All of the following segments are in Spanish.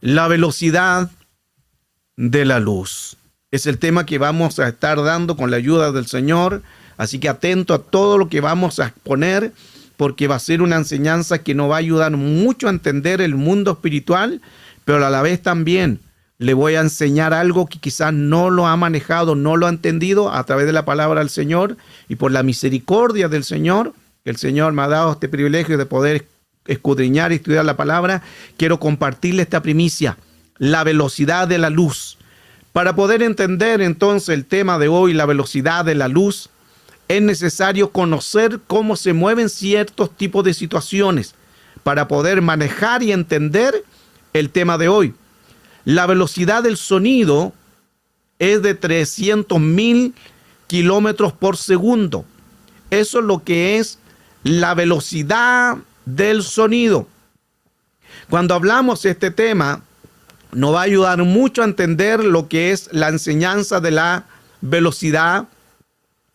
La velocidad de la luz es el tema que vamos a estar dando con la ayuda del Señor. Así que atento a todo lo que vamos a exponer, porque va a ser una enseñanza que nos va a ayudar mucho a entender el mundo espiritual, pero a la vez también le voy a enseñar algo que quizás no lo ha manejado, no lo ha entendido a través de la palabra del Señor, y por la misericordia del Señor, que el Señor me ha dado este privilegio de poder escudriñar y estudiar la palabra, quiero compartirle esta primicia, la velocidad de la luz. Para poder entender entonces el tema de hoy, la velocidad de la luz, es necesario conocer cómo se mueven ciertos tipos de situaciones para poder manejar y entender el tema de hoy. La velocidad del sonido es de 300.000 kilómetros por segundo. Eso es lo que es la velocidad del sonido. Cuando hablamos de este tema, nos va a ayudar mucho a entender lo que es la enseñanza de la velocidad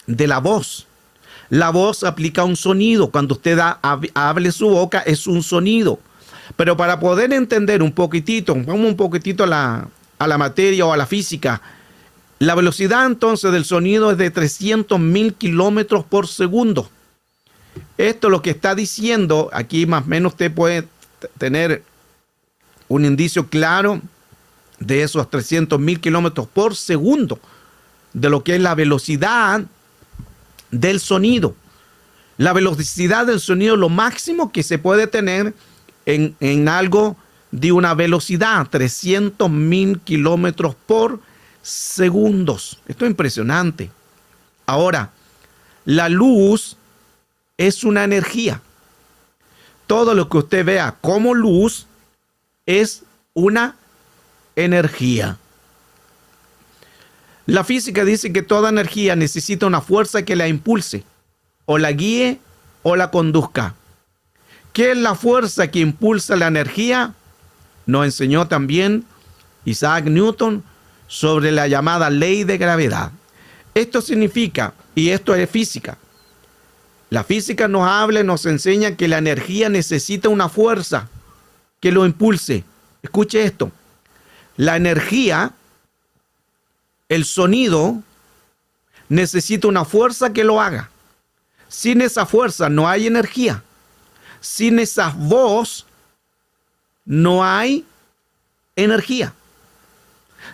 de la voz. La voz aplica un sonido. Cuando usted hable su boca, es un sonido. Pero para poder entender un poquitito, vamos un poquitito a la materia o a la física. La velocidad entonces del sonido es de 300.000 kilómetros por segundo. Esto es lo que está diciendo. Aquí más o menos usted puede tener un indicio claro de esos 300.000 kilómetros por segundo, de lo que es la velocidad del sonido. La velocidad del sonido es lo máximo que se puede tener en algo de una velocidad, 300.000 kilómetros por segundos. Esto es impresionante. Ahora, la luz es una energía. Todo lo que usted vea como luz es una energía. La física dice que toda energía necesita una fuerza que la impulse, o la guíe, o la conduzca. ¿Qué es la fuerza que impulsa la energía? Nos enseñó también Isaac Newton sobre la llamada ley de gravedad. Esto significa, y esto es física, la física nos habla y nos enseña que la energía necesita una fuerza que lo impulse. Escuche esto. La energía, el sonido, necesita una fuerza que lo haga. Sin esa fuerza no hay energía. Sin esa voz no hay energía.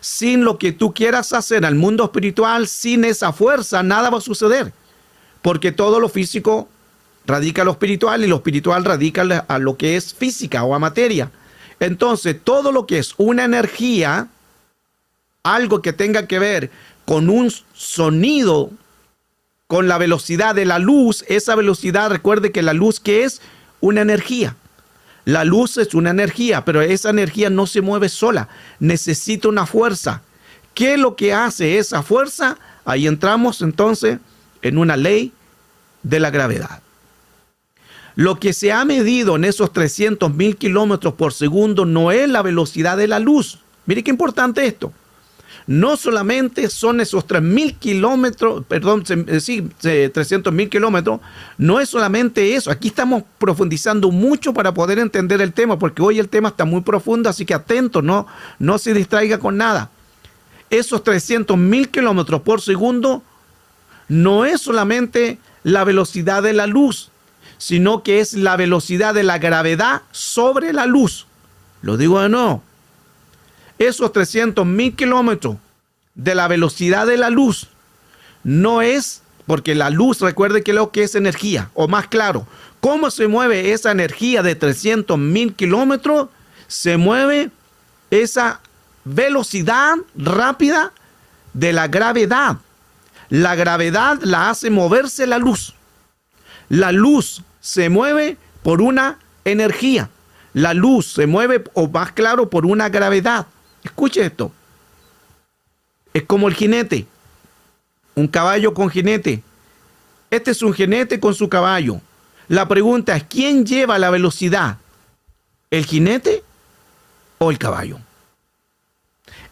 Sin lo que tú quieras hacer al mundo espiritual, sin esa fuerza, nada va a suceder. Porque todo lo físico radica a lo espiritual y lo espiritual radica a lo que es física o a materia. Entonces, todo lo que es una energía, algo que tenga que ver con un sonido, con la velocidad de la luz, esa velocidad, recuerde que la luz, ¿qué es? Una energía. La luz es una energía, pero esa energía no se mueve sola, necesita una fuerza. ¿Qué es lo que hace esa fuerza? Ahí entramos entonces en una ley de la gravedad. Lo que se ha medido en esos 300.000 kilómetros por segundo no es la velocidad de la luz. Mire qué importante esto. No solamente son esos 3.000 kilómetros, 300.000 kilómetros, no es solamente eso. Aquí estamos profundizando mucho para poder entender el tema, porque hoy el tema está muy profundo, así que atento, no se distraiga con nada. Esos 300.000 kilómetros por segundo no es solamente la velocidad de la luz, sino que es la velocidad de la gravedad sobre la luz. Lo digo de nuevo. Esos 300.000 kilómetros de la velocidad de la luz no es, porque la luz, recuerde que lo que es energía, o más claro, ¿cómo se mueve esa energía de 300.000 kilómetros? Se mueve esa velocidad rápida de la gravedad. La gravedad la hace moverse la luz. La luz se mueve por una energía. La luz se mueve, o más claro, por una gravedad. Escuche esto. Es como el jinete. Un caballo con jinete. Este es un jinete con su caballo. La pregunta es, ¿quién lleva la velocidad? ¿El jinete o el caballo?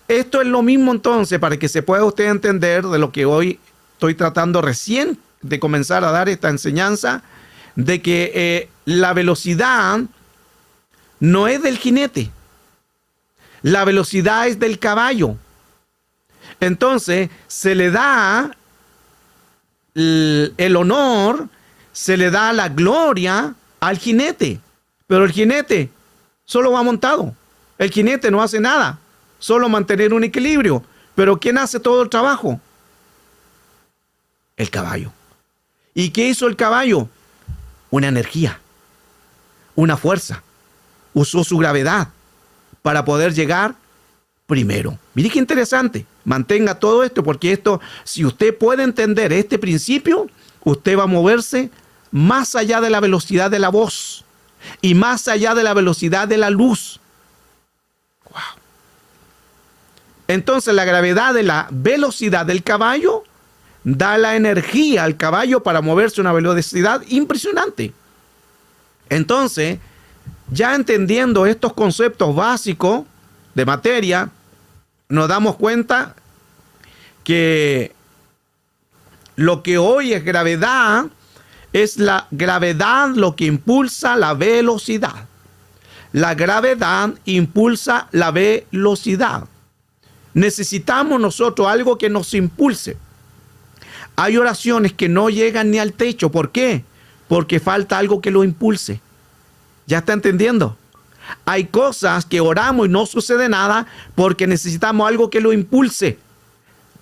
Esto es lo mismo entonces, para que se pueda usted entender de lo que hoy estoy tratando recién de comenzar a dar esta enseñanza, de que la velocidad no es del jinete. La velocidad es del caballo. Entonces, se le da el honor, se le da la gloria al jinete. Pero el jinete solo va montado. El jinete no hace nada, solo mantener un equilibrio. Pero ¿quién hace todo el trabajo? El caballo. ¿Y qué hizo el caballo? Una energía, una fuerza. Usó su gravedad para poder llegar primero. Mire qué interesante. Mantenga todo esto, porque esto, si usted puede entender este principio, usted va a moverse más allá de la velocidad de la voz y más allá de la velocidad de la luz. Wow. Entonces, la gravedad de la velocidad del caballo da la energía al caballo para moverse a una velocidad impresionante. Entonces, ya entendiendo estos conceptos básicos de materia, nos damos cuenta que lo que hoy es gravedad, es la gravedad lo que impulsa la velocidad. La gravedad impulsa la velocidad. Necesitamos nosotros algo que nos impulse. Hay oraciones que no llegan ni al techo. ¿Por qué? Porque falta algo que lo impulse. ¿Ya está entendiendo? Hay cosas que oramos y no sucede nada porque necesitamos algo que lo impulse.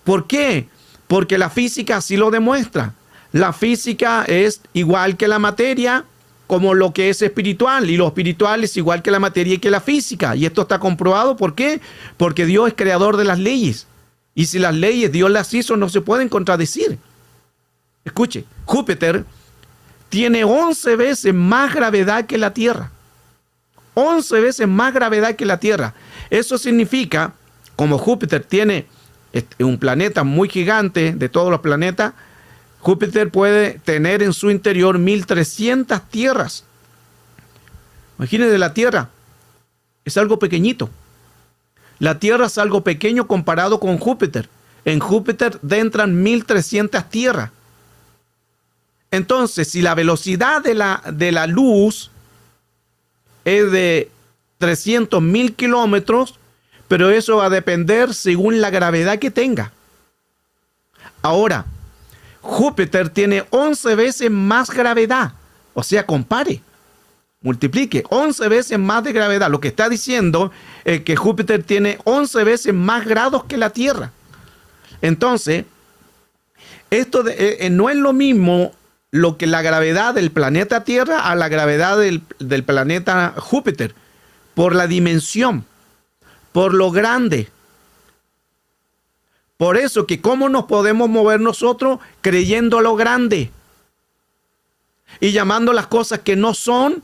¿Por qué? Porque la física así lo demuestra. La física es igual que la materia, como lo que es espiritual. Y lo espiritual es igual que la materia y que la física. Y esto está comprobado. ¿Por qué? Porque Dios es creador de las leyes. Y si las leyes Dios las hizo, no se pueden contradecir. Escuche, Júpiter tiene 11 veces más gravedad que la Tierra. 11 veces más gravedad que la Tierra. Eso significa, como Júpiter tiene un planeta muy gigante de todos los planetas, Júpiter puede tener en su interior 1300 tierras. Imagínense, la Tierra es algo pequeñito. La Tierra es algo pequeño comparado con Júpiter. En Júpiter entran 1300 tierras. Entonces, si la velocidad de la luz es de 300.000 kilómetros, pero eso va a depender según la gravedad que tenga. Ahora, Júpiter tiene 11 veces más gravedad. O sea, compare, multiplique, 11 veces más de gravedad. Lo que está diciendo es que Júpiter tiene 11 veces más grados que la Tierra. Entonces, esto no es lo mismo lo que la gravedad del planeta Tierra a la gravedad del planeta Júpiter, por la dimensión, por lo grande. Por eso que cómo nos podemos mover nosotros creyendo a lo grande y llamando las cosas que no son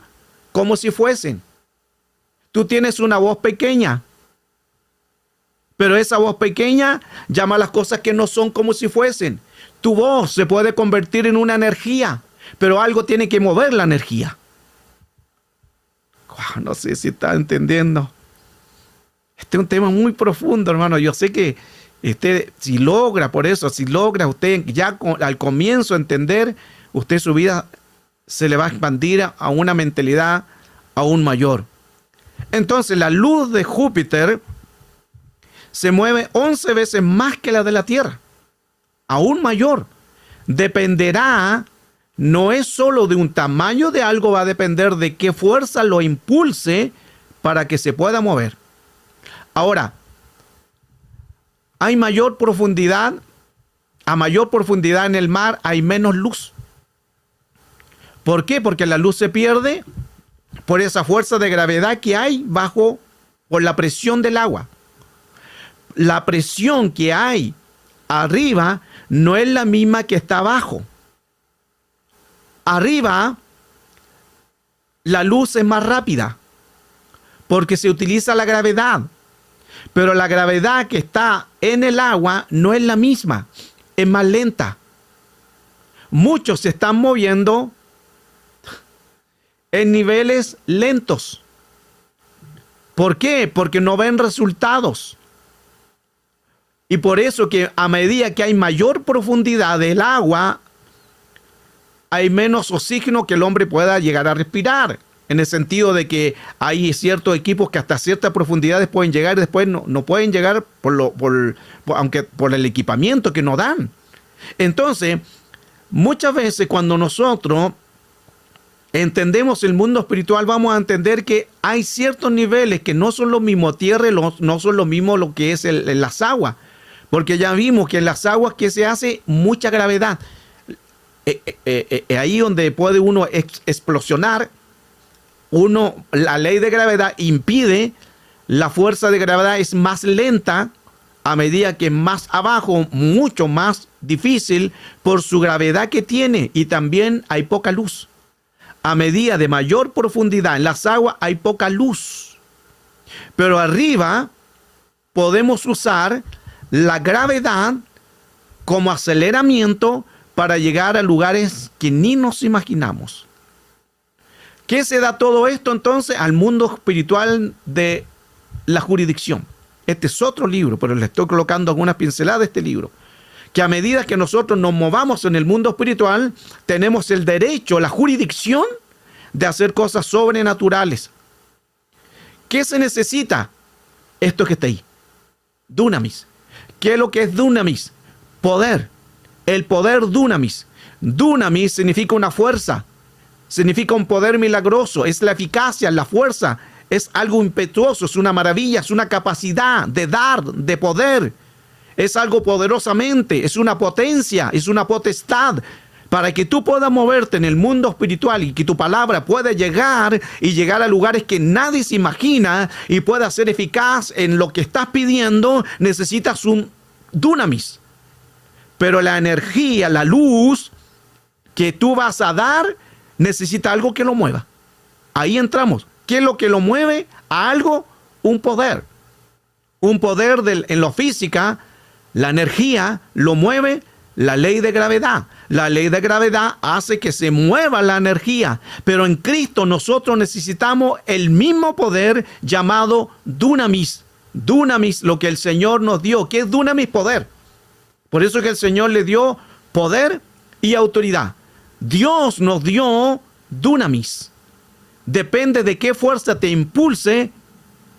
como si fuesen. Tú tienes una voz pequeña, pero esa voz pequeña llama las cosas que no son como si fuesen. Tu voz se puede convertir en una energía, pero algo tiene que mover la energía. Wow, no sé si está entendiendo. Este es un tema muy profundo, hermano. Yo sé que si logra usted ya al comienzo entender, usted su vida se le va a expandir a una mentalidad aún mayor. Entonces, la luz de Júpiter se mueve 11 veces más que la de la Tierra. Aún mayor. Dependerá, no es solo de un tamaño de algo, va a depender de qué fuerza lo impulse para que se pueda mover. Ahora, hay mayor profundidad, a mayor profundidad en el mar hay menos luz. ¿Por qué? Porque la luz se pierde por esa fuerza de gravedad que hay por la presión del agua. La presión que hay arriba no es la misma que está abajo. Arriba, la luz es más rápida porque se utiliza la gravedad. Pero la gravedad que está en el agua no es la misma, es más lenta. Muchos se están moviendo en niveles lentos. ¿Por qué? Porque no ven resultados. Y por eso que a medida que hay mayor profundidad del agua, hay menos oxígeno que el hombre pueda llegar a respirar. en el sentido de que hay ciertos equipos que hasta ciertas profundidades pueden llegar y después no pueden llegar aunque por el equipamiento que nos dan. Entonces, muchas veces cuando nosotros entendemos el mundo espiritual, vamos a entender que hay ciertos niveles que no son lo mismo tierra, no son lo mismo lo que es las aguas, porque ya vimos que en las aguas que se hace mucha gravedad. Ahí donde puede uno explosionar, la ley de gravedad impide, la fuerza de gravedad es más lenta a medida que más abajo, mucho más difícil por su gravedad que tiene, y también hay poca luz. A medida de mayor profundidad en las aguas hay poca luz, pero arriba podemos usar la gravedad como aceleramiento para llegar a lugares que ni nos imaginamos. ¿Qué se da todo esto entonces? Al mundo espiritual de la jurisdicción. Este es otro libro, pero le estoy colocando algunas pinceladas de este libro. Que a medida que nosotros nos movamos en el mundo espiritual, tenemos el derecho, la jurisdicción de hacer cosas sobrenaturales. ¿Qué se necesita? Esto que está ahí. Dunamis. ¿Qué es lo que es dunamis? Poder. El poder dunamis. Dunamis significa una fuerza. Significa un poder milagroso. Es la eficacia, la fuerza. Es algo impetuoso, es una maravilla, es una capacidad de dar, de poder. Es algo poderosamente, es una potencia, es una potestad. Para que tú puedas moverte en el mundo espiritual y que tu palabra pueda llegar a lugares que nadie se imagina y pueda ser eficaz en lo que estás pidiendo, necesitas un dunamis. Pero la energía, la luz que tú vas a dar, necesita algo que lo mueva. Ahí entramos. ¿Qué es lo que lo mueve a algo? Un poder. Un poder en la física, la energía lo mueve la ley de gravedad. La ley de gravedad hace que se mueva la energía. Pero en Cristo nosotros necesitamos el mismo poder llamado dunamis. Dunamis, lo que el Señor nos dio. ¿Qué es dunamis? Poder. Por eso es que el Señor le dio poder y autoridad. Dios nos dio dunamis. Depende de qué fuerza te impulse,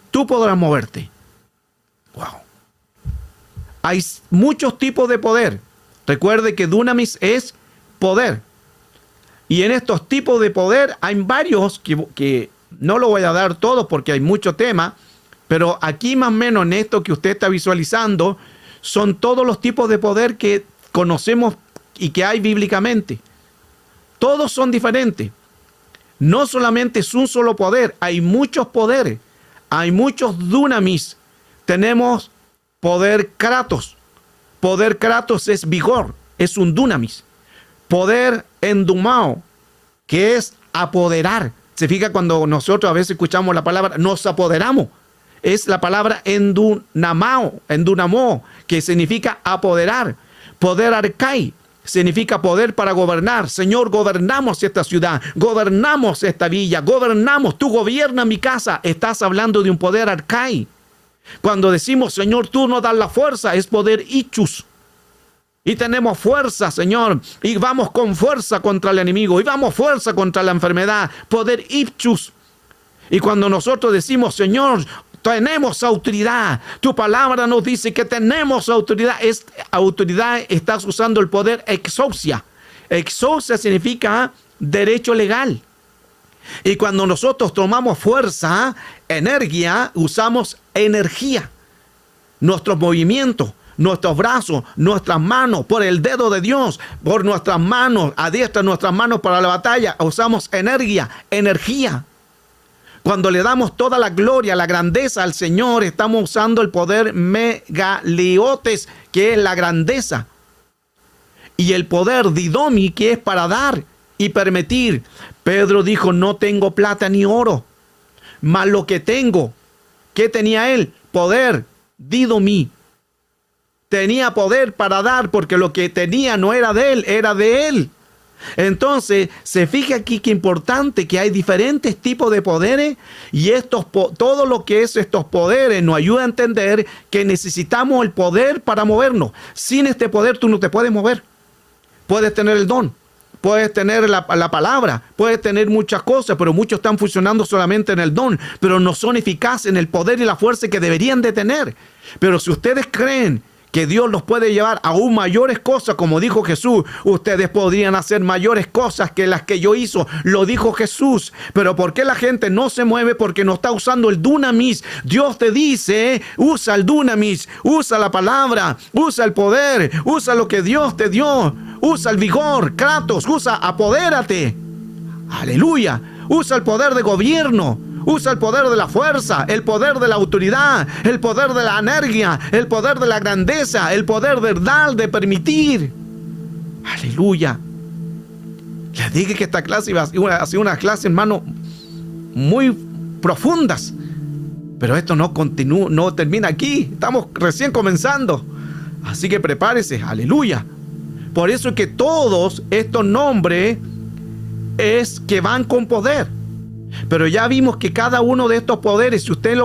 tú podrás moverte. Wow. Hay muchos tipos de poder. Recuerde que dunamis es poder. Y en estos tipos de poder hay varios que no lo voy a dar todos porque hay mucho tema, pero aquí más o menos en esto que usted está visualizando son todos los tipos de poder que conocemos y que hay bíblicamente. Todos son diferentes. No solamente es un solo poder, hay muchos poderes, hay muchos dunamis. Tenemos poder kratos. Poder kratos es vigor, es un dunamis. Poder endumao, que es apoderar. Se fija cuando nosotros a veces escuchamos la palabra, nos apoderamos. Es la palabra endunamao, que significa apoderar. Poder arcai. Significa poder para gobernar. Señor, gobernamos esta ciudad, gobernamos esta villa, gobernamos, tú gobiernas mi casa. Estás hablando de un poder arcai. Cuando decimos, Señor, tú nos das la fuerza, es poder ichus. Y tenemos fuerza, Señor, y vamos con fuerza contra el enemigo, y vamos fuerza contra la enfermedad, poder ichus. Y cuando nosotros decimos, Señor, tenemos autoridad. Tu palabra nos dice que tenemos autoridad. Autoridad, estás usando el poder exousia. Exousia significa derecho legal. Y cuando nosotros tomamos fuerza, energía, usamos energía. Nuestros movimientos, nuestros brazos, nuestras manos, por el dedo de Dios, por nuestras manos, adiestra nuestras manos para la batalla, usamos energía. Cuando le damos toda la gloria, la grandeza al Señor, estamos usando el poder megaliotes, que es la grandeza. Y el poder didomi, que es para dar y permitir. Pedro dijo, no tengo plata ni oro, mas lo que tengo, ¿qué tenía él? Poder, didomi. Tenía poder para dar, porque lo que tenía no era de él, era de él. Entonces, se fija aquí que importante que hay diferentes tipos de poderes y todo lo que es estos poderes nos ayuda a entender que necesitamos el poder para movernos. Sin este poder tú no te puedes mover. Puedes tener el don, puedes tener la palabra, puedes tener muchas cosas, pero muchos están funcionando solamente en el don, pero no son eficaces en el poder y la fuerza que deberían de tener. Pero si ustedes creen que Dios los puede llevar a aún mayores cosas, como dijo Jesús, ustedes podrían hacer mayores cosas que las que yo hizo, lo dijo Jesús. Pero ¿por qué la gente no se mueve? Porque no está usando el dunamis. Dios te dice, usa el dunamis, usa la palabra, usa el poder, usa lo que Dios te dio, usa el vigor, kratos, apodérate. Aleluya, usa el poder de gobierno. Usa el poder de la fuerza, el poder de la autoridad, el poder de la energía, el poder de la grandeza, el poder de dar, de permitir. Aleluya. Les dije que esta clase ha sido una clase, hermano, muy profundas. Pero esto no continúa, no termina aquí. Estamos recién comenzando. Así que prepárese. Aleluya. Por eso es que todos estos nombres es que van con poder. Pero ya vimos que cada uno de estos poderes, si usted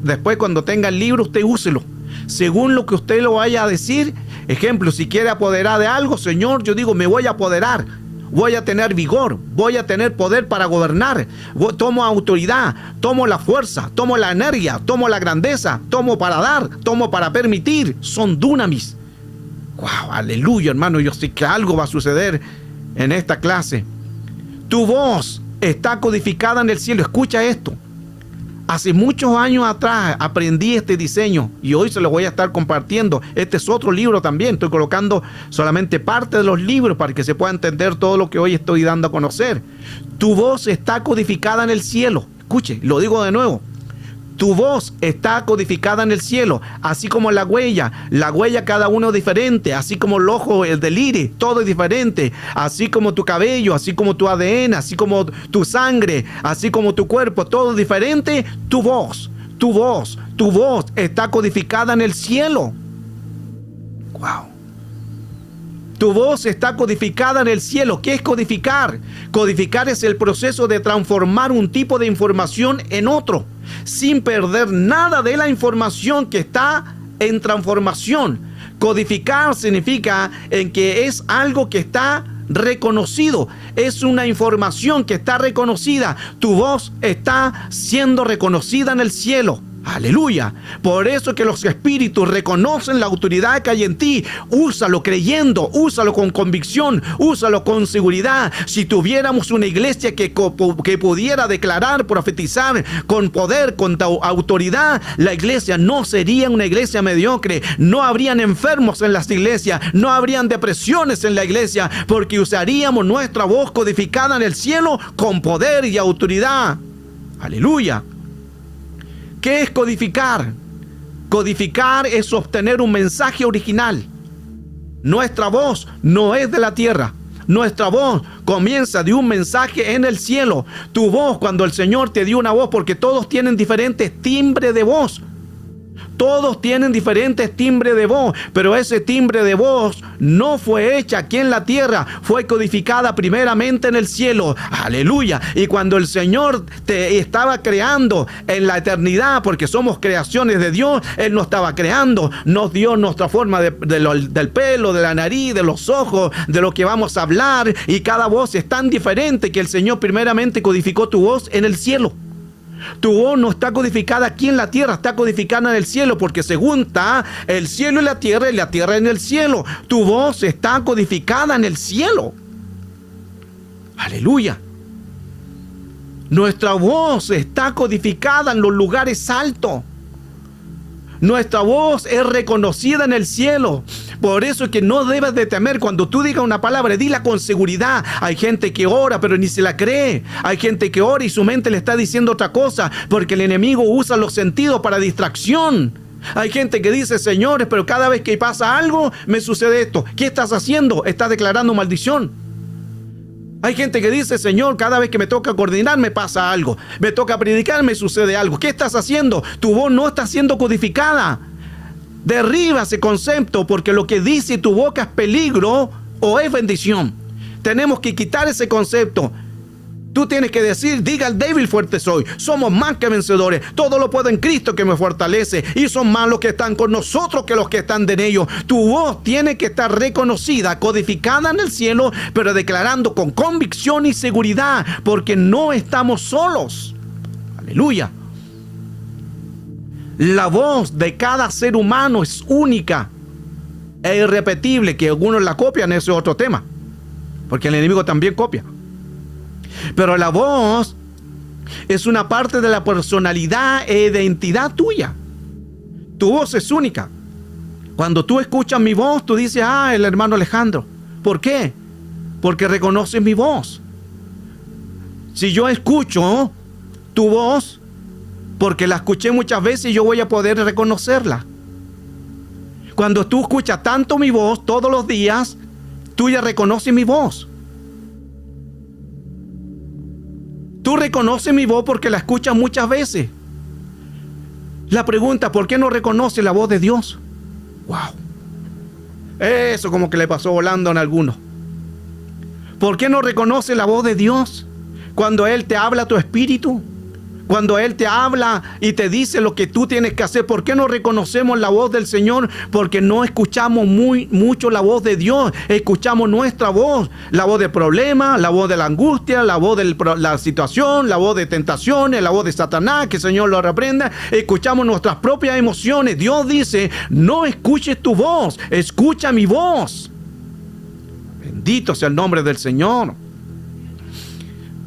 después cuando tenga el libro, usted úselo. Según lo que usted lo vaya a decir. Ejemplo, si quiere apoderar de algo, Señor, yo digo, me voy a apoderar. Voy a tener vigor, voy a tener poder para gobernar. Tomo autoridad, tomo la fuerza, tomo la energía, tomo la grandeza, tomo para dar, tomo para permitir. Son dunamis. Wow, aleluya, hermano. Yo sé que algo va a suceder en esta clase. Tu voz está codificada en el cielo. Escucha esto. Hace muchos años atrás aprendí este diseño y hoy se lo voy a estar compartiendo. Este es otro libro también. Estoy colocando solamente parte de los libros para que se pueda entender todo lo que hoy estoy dando a conocer. Tu voz está codificada en el cielo. Escuche, lo digo de nuevo. Tu voz está codificada en el cielo, así como la huella cada uno es diferente, así como el ojo, el del iris, todo es diferente, así como tu cabello, así como tu ADN, así como tu sangre, así como tu cuerpo, todo es diferente. Tu voz está codificada en el cielo. Wow. Tu voz está codificada en el cielo. ¿Qué es codificar? Codificar es el proceso de transformar un tipo de información en otro, sin perder nada de la información que está en transformación. Codificar significa en que es algo que está reconocido, es una información que está reconocida. Tu voz está siendo reconocida en el cielo. Aleluya. Por eso que los espíritus reconocen la autoridad que hay en ti. Úsalo creyendo, úsalo con convicción, úsalo con seguridad. Si tuviéramos una iglesia que pudiera declarar, profetizar con poder, con autoridad, la iglesia no sería una iglesia mediocre. No habrían enfermos en las iglesias, no habrían depresiones en la iglesia, porque usaríamos nuestra voz codificada en el cielo con poder y autoridad. Aleluya. ¿Qué es codificar? Codificar es obtener un mensaje original. Nuestra voz no es de la tierra. Nuestra voz comienza de un mensaje en el cielo. Tu voz, cuando el Señor te dio una voz, porque todos tienen diferentes timbres de voz. Todos tienen diferentes timbres de voz, pero ese timbre de voz no fue hecha aquí en la tierra, fue codificada primeramente en el cielo. Aleluya. Y cuando el Señor te estaba creando en la eternidad, porque somos creaciones de Dios, Él nos estaba creando, nos dio nuestra forma del pelo, de la nariz, de los ojos, de lo que vamos a hablar, y cada voz es tan diferente que el Señor primeramente codificó tu voz en el cielo. Tu voz no está codificada aquí en la tierra, está codificada en el cielo, porque según está el cielo y la tierra en el cielo. Tu voz está codificada en el cielo. Aleluya. Nuestra voz está codificada en los lugares altos. Nuestra voz es reconocida en el cielo. Por eso es que no debes de temer. Cuando tú digas una palabra, dila con seguridad. Hay gente que ora, pero ni se la cree. Hay gente que ora y su mente le está diciendo otra cosa, porque el enemigo usa los sentidos para distracción. Hay gente que dice, señores, pero cada vez que pasa algo, me sucede esto. ¿Qué estás haciendo? Estás declarando maldición. Hay gente que dice, Señor, cada vez que me toca coordinar me pasa algo. Me toca predicar, me sucede algo. ¿Qué estás haciendo? Tu voz no está siendo codificada. Derriba ese concepto, porque lo que dice tu boca es peligro o es bendición. Tenemos que quitar ese concepto. Tú tienes que decir, diga el débil fuerte soy. Somos más que vencedores. Todo lo puedo en Cristo que me fortalece. Y son más los que están con nosotros que los que están en ellos. Tu voz tiene que estar reconocida, codificada en el cielo, pero declarando con convicción y seguridad, porque no estamos solos. Aleluya. La voz de cada ser humano es única e irrepetible. Que algunos la copian, ese es otro tema, porque el enemigo también copia. Pero la voz es una parte de la personalidad e identidad tuya. Tu voz es única. Cuando tú escuchas mi voz, tú dices, el hermano Alejandro. ¿Por qué? Porque reconoces mi voz. Si yo escucho tu voz, porque la escuché muchas veces, yo voy a poder reconocerla. Cuando tú escuchas tanto mi voz todos los días, tú ya reconoces mi voz. Tú reconoces mi voz porque la escuchas muchas veces. La pregunta, ¿por qué no reconoce la voz de Dios? ¡Wow! Eso como que le pasó volando a algunos. ¿Por qué no reconoce la voz de Dios cuando Él te habla a tu espíritu? Cuando Él te habla y te dice lo que tú tienes que hacer. ¿Por qué no reconocemos la voz del Señor? Porque no escuchamos mucho la voz de Dios. Escuchamos nuestra voz. La voz del problema, la voz de la angustia, la voz de la situación, la voz de tentaciones, la voz de Satanás, que el Señor lo reprenda. Escuchamos nuestras propias emociones. Dios dice, no escuches tu voz, escucha mi voz. Bendito sea el nombre del Señor.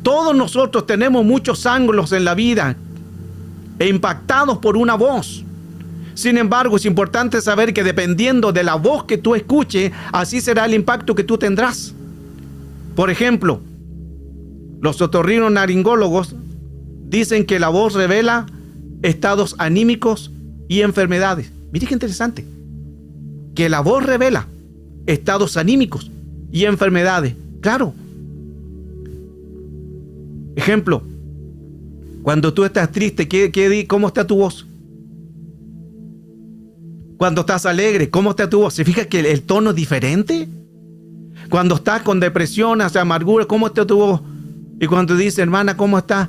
Todos nosotros tenemos muchos ángulos en la vida e impactados por una voz. Sin embargo, es importante saber que dependiendo de la voz que tú escuches, así será el impacto que tú tendrás. Por ejemplo, los otorrinolaringólogos dicen que la voz revela estados anímicos y enfermedades. Mire qué interesante. Que la voz revela estados anímicos y enfermedades. Claro. Ejemplo, cuando tú estás triste, ¿cómo está tu voz? Cuando estás alegre, ¿cómo está tu voz? ¿Se fija que el tono es diferente? Cuando estás con depresión, hacia amargura, ¿cómo está tu voz? Y cuando dices, hermana, ¿cómo estás?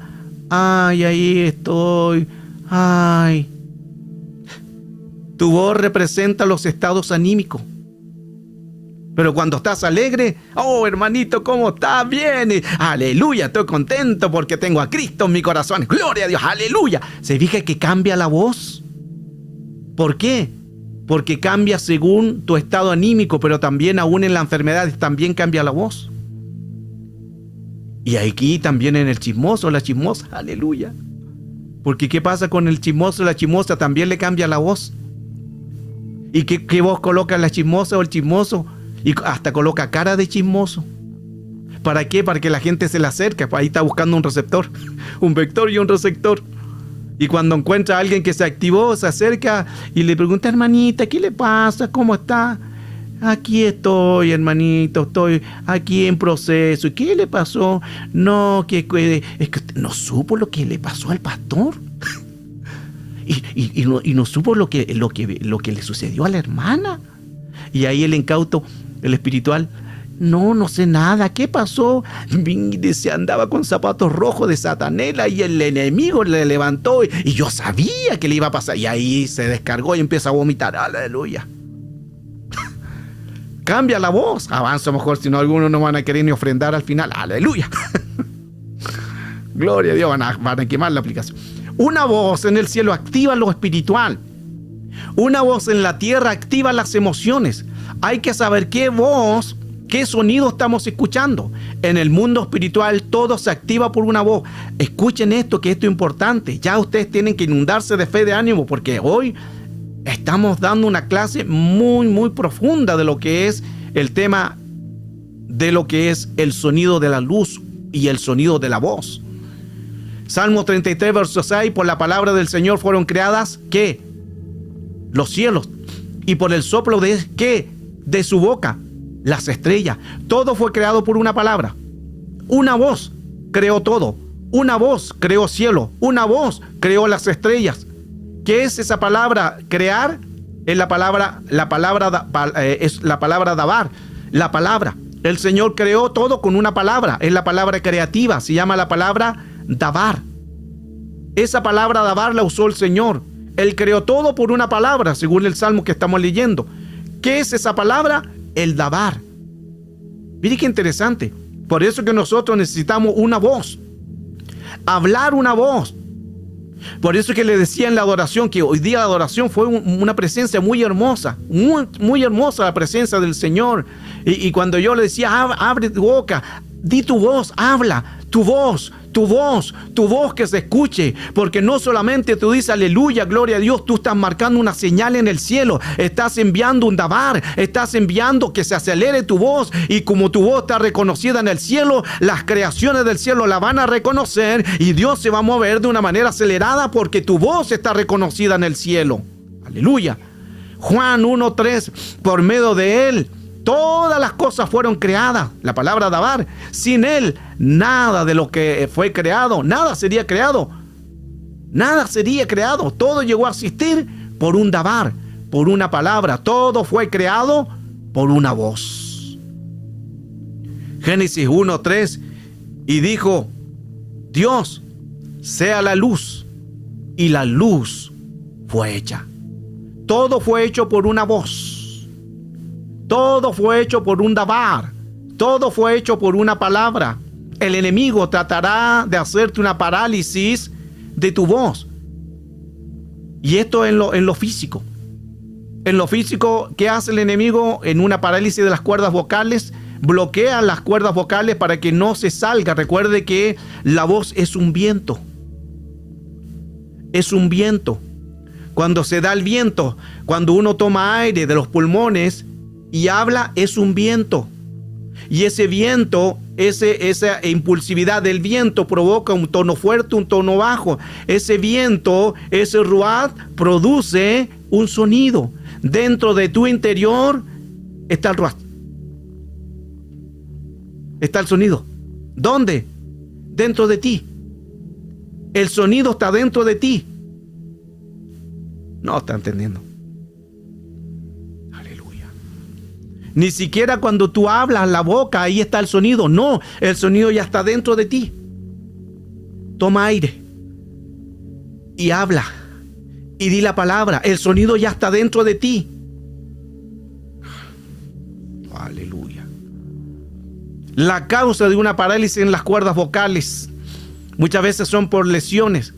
Ay, ahí estoy. Ay. Tu voz representa los estados anímicos. Pero cuando estás alegre, oh hermanito, ¿cómo estás? Bien, aleluya, estoy contento porque tengo a Cristo en mi corazón. Gloria a Dios, aleluya. ¿Se fija que cambia la voz? ¿Por qué? Porque cambia según tu estado anímico, pero también aún en la enfermedad también cambia la voz. Y aquí también en el chismoso, la chismosa, aleluya. Porque ¿qué pasa con el chismoso? La chismosa también le cambia la voz. ¿Y qué voz coloca la chismosa o el chismoso? Y hasta coloca cara de chismoso. ¿Para qué? Para que la gente se le acerque. Ahí está buscando un receptor. Un vector y un receptor. Y cuando encuentra a alguien que se activó, se acerca y le pregunta, hermanita, ¿qué le pasa? ¿Cómo está? Aquí estoy, hermanito, estoy aquí en proceso. ¿Y qué le pasó? No, es que usted no supo lo que le pasó al pastor. y no supo lo que le sucedió a la hermana. Y ahí el incauto, el espiritual, no sé nada. ¿Qué pasó? Se andaba con zapatos rojos de satanela y el enemigo le levantó y yo sabía que le iba a pasar. Y ahí se descargó y empieza a vomitar. Aleluya. Cambia la voz. Avanza mejor, si no algunos no van a querer ni ofrendar al final. Aleluya. Gloria a Dios, van a quemar la aplicación. Una voz en el cielo activa lo espiritual. Una voz en la tierra activa las emociones. Hay que saber qué voz, qué sonido estamos escuchando. En el mundo espiritual todo se activa por una voz. Escuchen esto, que esto es importante. Ya ustedes tienen que inundarse de fe, de ánimo, porque hoy estamos dando una clase muy, muy profunda de lo que es el tema de lo que es el sonido de la luz y el sonido de la voz. Salmo 33, verso 6, por la palabra del Señor fueron creadas, ¿qué? Los cielos. Y por el soplo de, ¿qué? De su boca, las estrellas. Todo fue creado por una palabra. Una voz creó todo. Una voz creó cielo. Una voz creó las estrellas. ¿Qué es esa palabra? Crear es la palabra dabar. La palabra. El Señor creó todo con una palabra. Es la palabra creativa. Se llama la palabra dabar. Esa palabra dabar la usó el Señor. Él creó todo por una palabra, según el Salmo que estamos leyendo. ¿Qué es esa palabra? El dabar. Mire qué interesante. Por eso que nosotros necesitamos una voz. Hablar una voz. Por eso que le decía en la adoración, que hoy día la adoración fue una presencia muy hermosa, muy hermosa la presencia del Señor. Y cuando yo le decía, abre tu boca, di tu voz, habla, tu voz que se escuche, porque no solamente tú dices aleluya, gloria a Dios, tú estás marcando una señal en el cielo, estás enviando un dabar, estás enviando que se acelere tu voz, y como tu voz está reconocida en el cielo, las creaciones del cielo la van a reconocer y Dios se va a mover de una manera acelerada porque tu voz está reconocida en el cielo. Aleluya. Juan 1:3, por medio de él todas las cosas fueron creadas. La palabra dabar. Sin él, nada de lo que fue creado, nada sería creado. Nada sería creado. Todo llegó a existir por un dabar, por una palabra. Todo fue creado por una voz. Génesis 1:3. Y dijo Dios, sea la luz. Y la luz fue hecha. Todo fue hecho por una voz. Todo fue hecho por un dabar. Todo fue hecho por una palabra. El enemigo tratará de hacerte una parálisis de tu voz. Y esto en lo físico. En lo físico, ¿qué hace el enemigo? En una parálisis de las cuerdas vocales, bloquea las cuerdas vocales para que no se salga. Recuerde que la voz es un viento. Es un viento. Cuando se da el viento, cuando uno toma aire de los pulmones y habla, es un viento. Y ese viento, esa impulsividad del viento provoca un tono fuerte, un tono bajo. Ese viento, ese ruad, produce un sonido. Dentro de tu interior está el ruad. Está el sonido. ¿Dónde? Dentro de ti. El sonido está dentro de ti. No está entendiendo. Ni siquiera cuando tú hablas la boca, ahí está el sonido. No, el sonido ya está dentro de ti. Toma aire y habla y di la palabra. El sonido ya está dentro de ti. Aleluya. La causa de una parálisis en las cuerdas vocales muchas veces son por lesiones.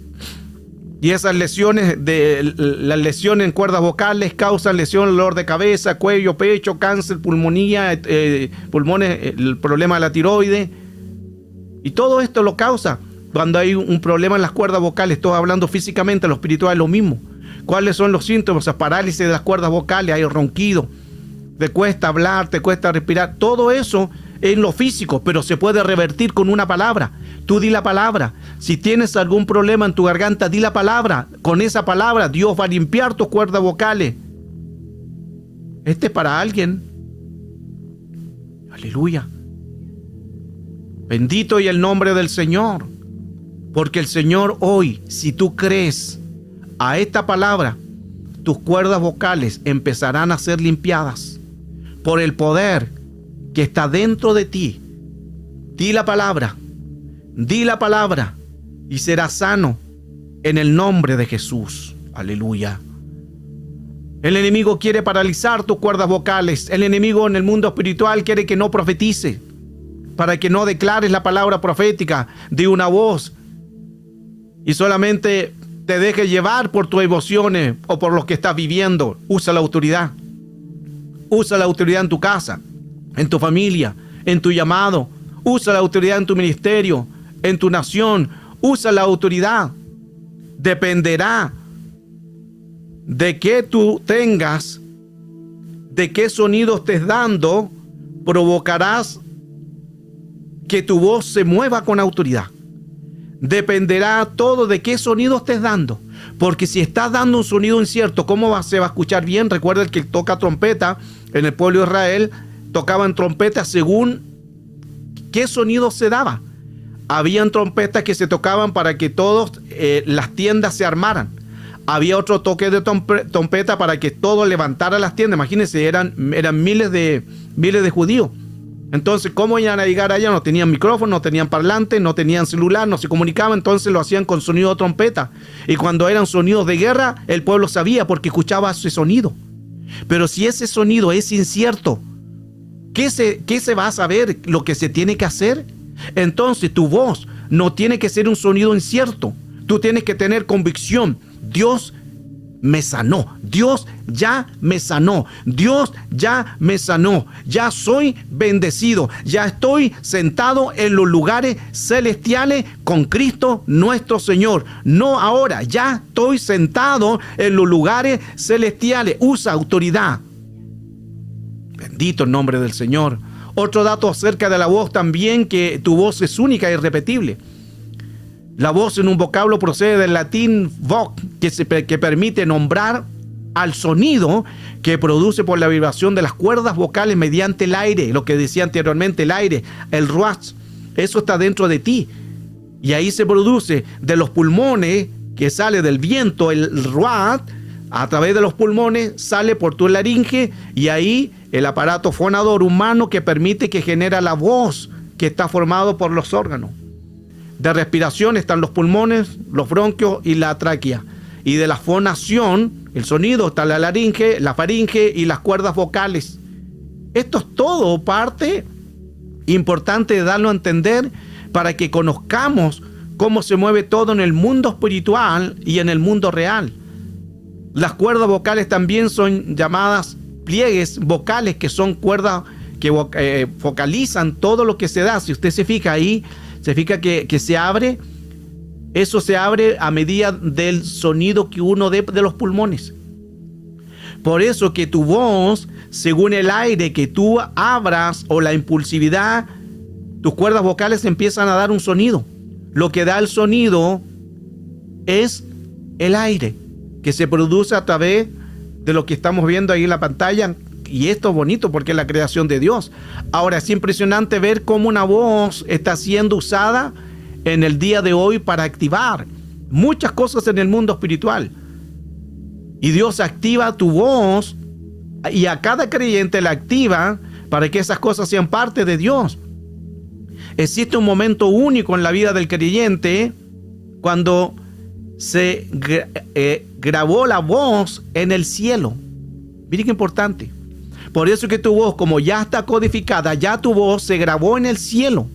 Y esas lesiones, las lesiones en cuerdas vocales causan lesión, dolor de cabeza, cuello, pecho, cáncer, pulmonía, pulmones, el problema de la tiroides. Y todo esto lo causa cuando hay un problema en las cuerdas vocales. Estoy hablando físicamente, lo espiritual es lo mismo. ¿Cuáles son los síntomas? La parálisis de las cuerdas vocales, hay ronquido, te cuesta hablar, te cuesta respirar. Todo eso en lo físico, pero se puede revertir con una palabra. Tú di la palabra. Si tienes algún problema en tu garganta, di la palabra. Con esa palabra Dios va a limpiar tus cuerdas vocales. Este es para alguien. Aleluya. Bendito y el nombre del Señor. Porque el Señor hoy, si tú crees a esta palabra, tus cuerdas vocales empezarán a ser limpiadas por el poder que está dentro de ti. Di la palabra. Di la palabra y serás sano en el nombre de Jesús. Aleluya. El enemigo quiere paralizar tus cuerdas vocales. El enemigo en el mundo espiritual quiere que no profetice, para que no declares la palabra profética de una voz y solamente te dejes llevar por tus emociones o por lo que estás viviendo. Usa la autoridad. Usa la autoridad en tu casa, en tu familia, en tu llamado. Usa la autoridad en tu ministerio, en tu nación. Usa la autoridad. Dependerá de qué tú tengas, de qué sonido estés dando, provocarás que tu voz se mueva con autoridad. Dependerá todo de qué sonido estés dando. Porque si estás dando un sonido incierto, ¿cómo se va a escuchar bien? Recuerda, el que toca trompeta en el pueblo de Israel, tocaban trompeta según qué sonido se daba. Habían trompetas que se tocaban para que todas las tiendas se armaran. Había otro toque de trompeta para que todos levantaran las tiendas. Imagínense, eran miles de judíos. Entonces, ¿cómo iban a llegar allá? No tenían micrófono, no tenían parlante, no tenían celular, no se comunicaban, entonces lo hacían con sonido de trompeta. Y cuando eran sonidos de guerra, el pueblo sabía porque escuchaba ese sonido. Pero si ese sonido es incierto, ¿qué se va a saber lo que se tiene que hacer? Entonces tu voz no tiene que ser un sonido incierto. Tú tienes que tener convicción. Dios me sanó. Dios ya me sanó. Dios ya me sanó. Ya soy bendecido. Ya estoy sentado en los lugares celestiales con Cristo nuestro Señor. No ahora, ya estoy sentado en los lugares celestiales. Usa autoridad. Bendito el nombre del Señor. Otro dato acerca de la voz también, que tu voz es única e irrepetible. La voz en un vocablo procede del latín voc, que permite nombrar al sonido que produce por la vibración de las cuerdas vocales mediante el aire, lo que decía anteriormente, el aire, el ruach. Eso está dentro de ti. Y ahí se produce de los pulmones, que sale del viento, el ruach, a través de los pulmones, sale por tu laringe, y ahí el aparato fonador humano que permite que genera la voz, que está formado por los órganos. De respiración están los pulmones, los bronquios y la tráquea. Y de la fonación, el sonido, está la laringe, la faringe y las cuerdas vocales. Esto es todo parte importante de darlo a entender para que conozcamos cómo se mueve todo en el mundo espiritual y en el mundo real. Las cuerdas vocales también son llamadas pliegues vocales, que son cuerdas que focalizan todo lo que se da. Si usted se fija ahí, se fija que se abre, eso se abre a medida del sonido que uno dé de los pulmones. Por eso que tu voz, según el aire que tú abras o la impulsividad, tus cuerdas vocales empiezan a dar un sonido. Lo que da el sonido es el aire que se produce a través de lo que estamos viendo ahí en la pantalla. Y esto es bonito porque es la creación de Dios. Ahora, es impresionante ver cómo una voz está siendo usada en el día de hoy para activar muchas cosas en el mundo espiritual. Y Dios activa tu voz, y a cada creyente la activa para que esas cosas sean parte de Dios. Existe un momento único en la vida del creyente cuando se grabó la voz en el cielo. Miren qué importante. Por eso que tu voz, como ya está codificada, ya tu voz se grabó en el cielo.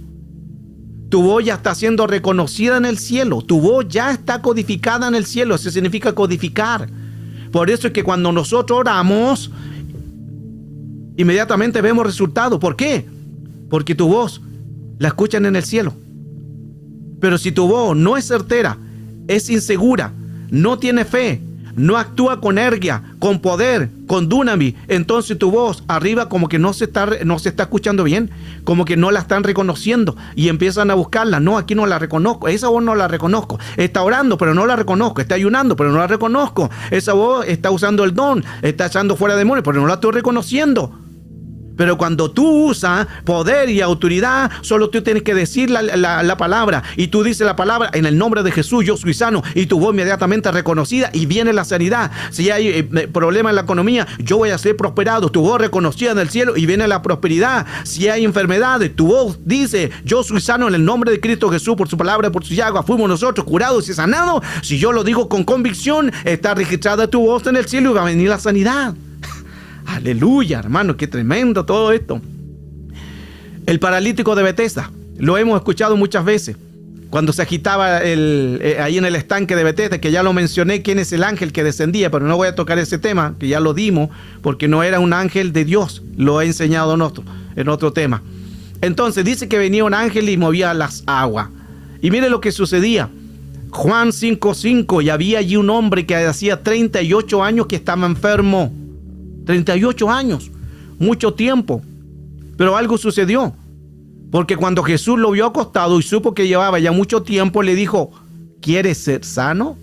Tu voz ya está siendo reconocida en el cielo. Tu voz ya está codificada en el cielo. Eso significa codificar. Por eso es que cuando nosotros oramos, inmediatamente vemos resultados. ¿Por qué? Porque tu voz la escuchan en el cielo. Pero si tu voz no es certera, es insegura, no tiene fe, no actúa con energía, con poder, con dunamis, entonces tu voz arriba como que no se está escuchando bien, como que no la están reconociendo, y empiezan a buscarla. No, aquí no la reconozco, esa voz no la reconozco, está orando pero no la reconozco, está ayunando pero no la reconozco, esa voz está usando el don, está echando fuera demonios pero no la estoy reconociendo. Pero cuando tú usas poder y autoridad, solo tú tienes que decir la palabra. Y tú dices la palabra: en el nombre de Jesús, yo soy sano. Y tu voz inmediatamente reconocida y viene la sanidad. Si hay problema en la economía, yo voy a ser prosperado. Tu voz reconocida en el cielo y viene la prosperidad. Si hay enfermedades, tu voz dice: yo soy sano en el nombre de Cristo Jesús. Por su palabra, por su llaga, fuimos nosotros curados y sanados. Si yo lo digo con convicción, está registrada tu voz en el cielo y va a venir la sanidad. Aleluya, hermano, qué tremendo todo esto. El paralítico de Betesda, lo hemos escuchado muchas veces, cuando se agitaba ahí en el estanque de Betesda, que ya lo mencioné, quién es el ángel que descendía, pero no voy a tocar ese tema, que ya lo dimos, porque no era un ángel de Dios, lo he enseñado en otro tema. Entonces dice que venía un ángel y movía las aguas. Y mire lo que sucedía. Juan 5:5, y había allí un hombre que hacía 38 años que estaba enfermo. 38 años, mucho tiempo. Pero algo sucedió, porque cuando Jesús lo vio acostado y supo que llevaba ya mucho tiempo, le dijo: ¿quieres ser sano?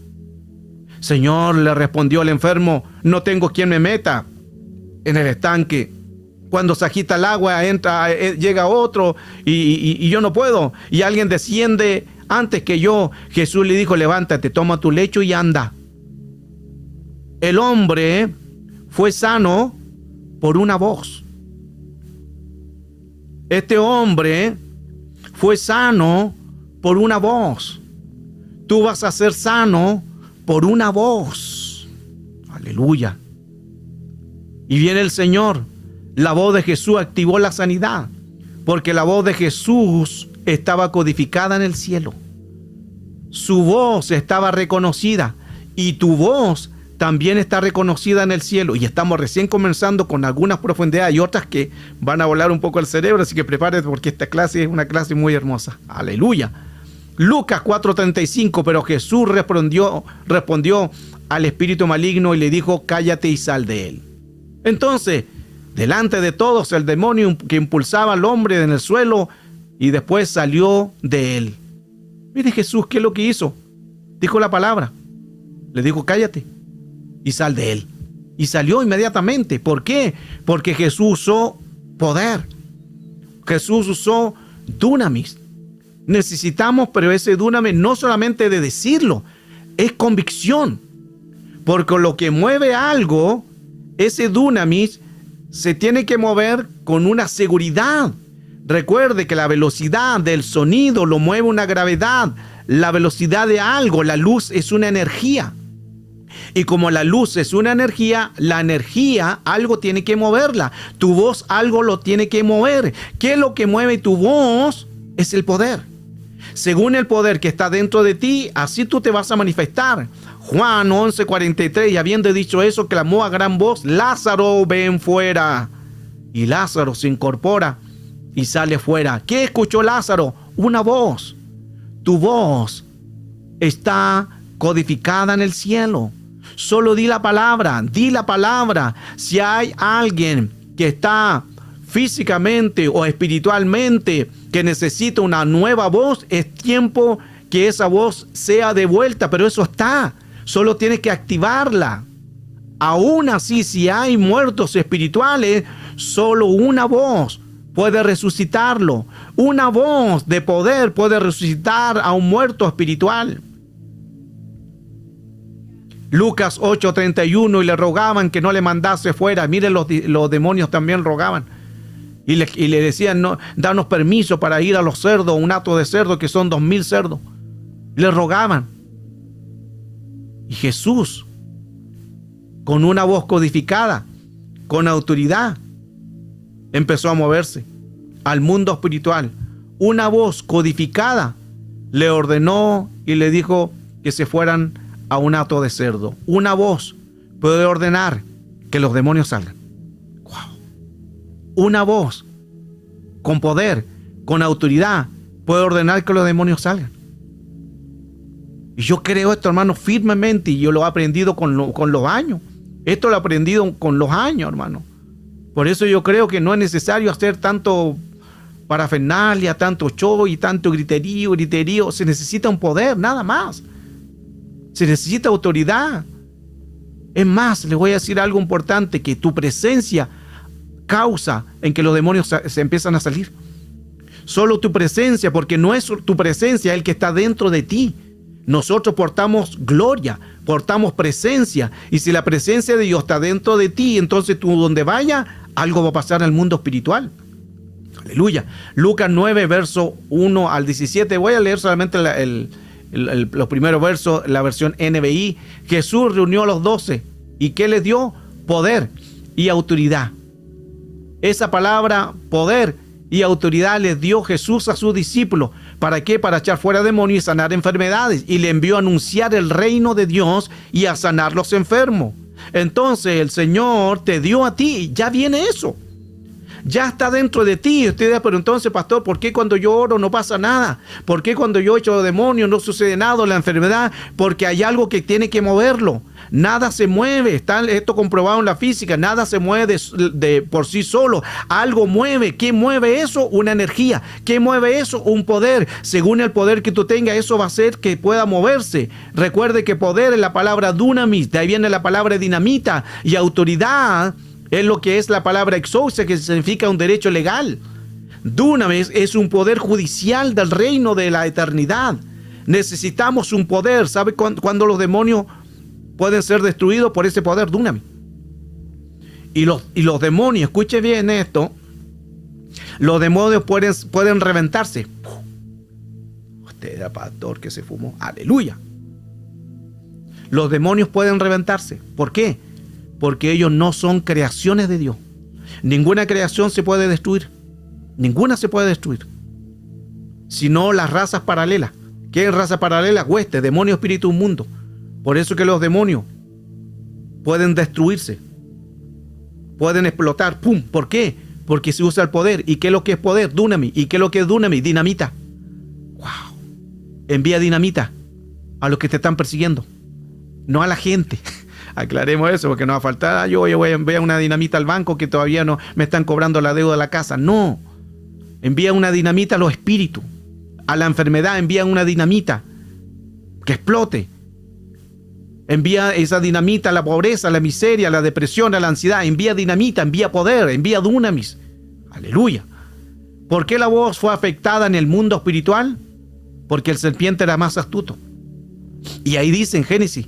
Señor, le respondió el enfermo, no tengo quien me meta en el estanque. Cuando se agita el agua, llega otro y yo no puedo. Y alguien desciende antes que yo. Jesús le dijo: levántate, toma tu lecho y anda. El hombre fue sano por una voz. Este hombre fue sano por una voz. Tú vas a ser sano por una voz. Aleluya. Y viene el Señor. La voz de Jesús activó la sanidad, porque la voz de Jesús estaba codificada en el cielo. Su voz estaba reconocida y tu voz también está reconocida en el cielo. Y estamos recién comenzando con algunas profundidades y otras que van a volar un poco el cerebro, así que prepárate porque esta clase es una clase muy hermosa. Aleluya. Lucas 4:35, pero Jesús respondió al espíritu maligno y le dijo: cállate y sal de él. Entonces, delante de todos, el demonio que impulsaba al hombre en el suelo y después salió de él. Mire Jesús, ¿qué es lo que hizo? Dijo la palabra. Le dijo: cállate y sal de él. Y salió inmediatamente. ¿Por qué? Porque Jesús usó poder. Jesús usó dunamis. Necesitamos, pero ese dunamis no solamente de decirlo, es convicción. Porque lo que mueve algo, ese dunamis, se tiene que mover con una seguridad. Recuerde que la velocidad del sonido lo mueve una gravedad. La velocidad de algo, la luz, es una energía. Y como la luz es una energía, la energía algo tiene que moverla. Tu voz algo lo tiene que mover. ¿Qué es lo que mueve tu voz? Es el poder. Según el poder que está dentro de ti, así tú te vas a manifestar. Juan 11:43, y habiendo dicho eso, clamó a gran voz: Lázaro, ven fuera. Y Lázaro se incorpora y sale fuera. ¿Qué escuchó Lázaro? Una voz. Tu voz está codificada en el cielo. Solo di la palabra, di la palabra. Si hay alguien que está físicamente o espiritualmente que necesita una nueva voz, es tiempo que esa voz sea devuelta, pero eso está. Solo tienes que activarla. Aún así, si hay muertos espirituales, solo una voz puede resucitarlo. Una voz de poder puede resucitar a un muerto espiritual. Lucas 8:31, y le rogaban que no le mandase fuera. Miren, los demonios también rogaban. Y le decían: no, danos permiso para ir a los cerdos, un hato de cerdo que son 2000 cerdos. Le rogaban. Y Jesús, con una voz codificada, con autoridad, empezó a moverse al mundo espiritual. Una voz codificada le ordenó y le dijo que se fueran a un hato de cerdo. Una voz puede ordenar que los demonios salgan. ¡Wow! Una voz con poder, con autoridad, puede ordenar que los demonios salgan. Y yo creo esto, hermano, firmemente, y yo lo he aprendido con los años. Esto lo he aprendido con los años, hermano. Por eso yo creo que no es necesario hacer tanto parafernalia, tanto show y tanto griterío. Se necesita un poder, nada más. Se necesita autoridad. Es más, les voy a decir algo importante, que tu presencia causa en que los demonios se empiezan a salir. Solo tu presencia, porque no es tu presencia el que está dentro de ti. Nosotros portamos gloria, portamos presencia, y si la presencia de Dios está dentro de ti, entonces tú donde vaya, algo va a pasar en el mundo espiritual. Aleluya. Lucas 9, verso 1 al 17. Voy a leer solamente los primeros versos, la versión NBI. Jesús reunió a los 12. ¿Y qué les dio? Poder y autoridad. Esa palabra, poder y autoridad, les dio Jesús a sus discípulos. ¿Para qué? Para echar fuera demonios y sanar enfermedades. Y le envió a anunciar el reino de Dios y a sanar los enfermos. Entonces el Señor te dio a ti. Ya viene eso. Ya está dentro de ti. Usted dirá: pero entonces, pastor, ¿por qué cuando yo oro no pasa nada? ¿Por qué cuando yo echo demonios no sucede nada, la enfermedad? Porque hay algo que tiene que moverlo. Nada se mueve, está esto comprobado en la física, nada se mueve de por sí solo. Algo mueve. ¿Qué mueve eso? Una energía. ¿Qué mueve eso? Un poder. Según el poder que tú tengas, eso va a hacer que pueda moverse. Recuerde que poder es la palabra dunamis, de ahí viene la palabra dinamita, y autoridad es lo que es la palabra exousia, que significa un derecho legal. Dunamis es un poder judicial del reino de la eternidad. Necesitamos un poder. ¿Sabe cuándo los demonios pueden ser destruidos? Por ese poder dunamis. Y los demonios, escuche bien esto, Los demonios pueden reventarse. Usted era pastor que se fumó. Aleluya. Los demonios pueden reventarse. ¿Por qué? Porque ellos no son creaciones de Dios. Ninguna creación se puede destruir. Ninguna se puede destruir. Sino las razas paralelas. ¿Qué es raza paralela? Hueste, demonio, espíritu, mundo. Por eso que los demonios pueden destruirse. Pueden explotar. ¡Pum! ¿Por qué? Porque se usa el poder. ¿Y qué es lo que es poder? Dunamis. ¿Y qué es lo que es dunamis? Dinamita. ¡Wow! Envía dinamita a los que te están persiguiendo. No a la gente. Aclaremos eso, porque no va a faltar, yo voy a enviar una dinamita al banco que todavía no me están cobrando la deuda de la casa. No. Envía una dinamita a los espíritus. A la enfermedad envía una dinamita que explote. Envía esa dinamita a la pobreza, a la miseria, a la depresión, a la ansiedad. Envía dinamita, envía poder, envía dunamis. Aleluya. ¿Por qué la voz fue afectada en el mundo espiritual? Porque el serpiente era más astuto. Y ahí dice en Génesis,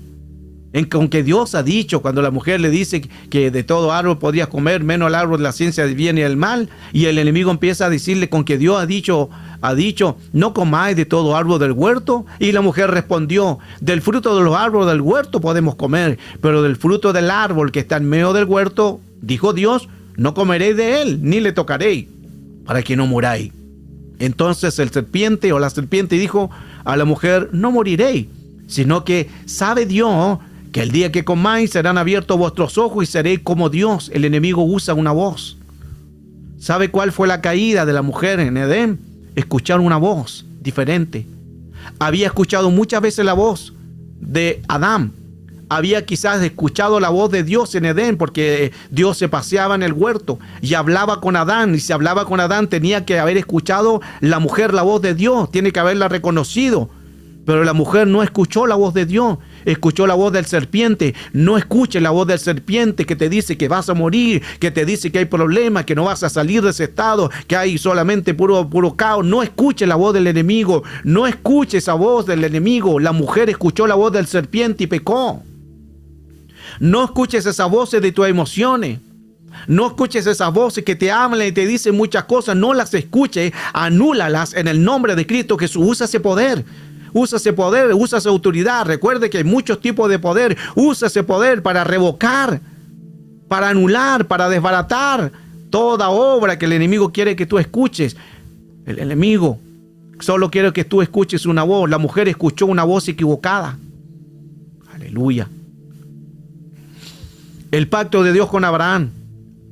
con que Dios ha dicho, cuando la mujer le dice que de todo árbol podrías comer, menos el árbol de la ciencia del bien y del mal, y el enemigo empieza a decirle con que Dios ha dicho, no comáis de todo árbol del huerto, y la mujer respondió, del fruto de los árboles del huerto podemos comer, pero del fruto del árbol que está en medio del huerto, dijo Dios, no comeréis de él, ni le tocaréis, para que no muráis. Entonces el serpiente o la serpiente dijo a la mujer, no moriréis, sino que sabe Dios que el día que comáis serán abiertos vuestros ojos y seréis como Dios. El enemigo usa una voz. ¿Sabe cuál fue la caída de la mujer en Edén? Escuchar una voz diferente. Había escuchado muchas veces la voz de Adán. Había quizás escuchado la voz de Dios en Edén, porque Dios se paseaba en el huerto y hablaba con Adán. Y si hablaba con Adán, tenía que haber escuchado la mujer la voz de Dios, tiene que haberla reconocido. Pero la mujer no escuchó la voz de Dios, escuchó la voz del serpiente. No escuche la voz del serpiente que te dice que vas a morir, que te dice que hay problemas, que no vas a salir de ese estado, que hay solamente puro caos. No escuche la voz del enemigo, no escuche esa voz del enemigo. La mujer escuchó la voz del serpiente y pecó. No escuches esas voces de tus emociones. No escuches esas voces que te hablan y te dicen muchas cosas. No las escuches, anúlalas en el nombre de Cristo Jesús. Usa ese poder. Usa ese poder, usa esa autoridad. Recuerde que hay muchos tipos de poder. Usa ese poder para revocar, para anular, para desbaratar toda obra que el enemigo quiere que tú escuches. El enemigo solo quiere que tú escuches una voz. La mujer escuchó una voz equivocada. Aleluya. El pacto de Dios con Abraham.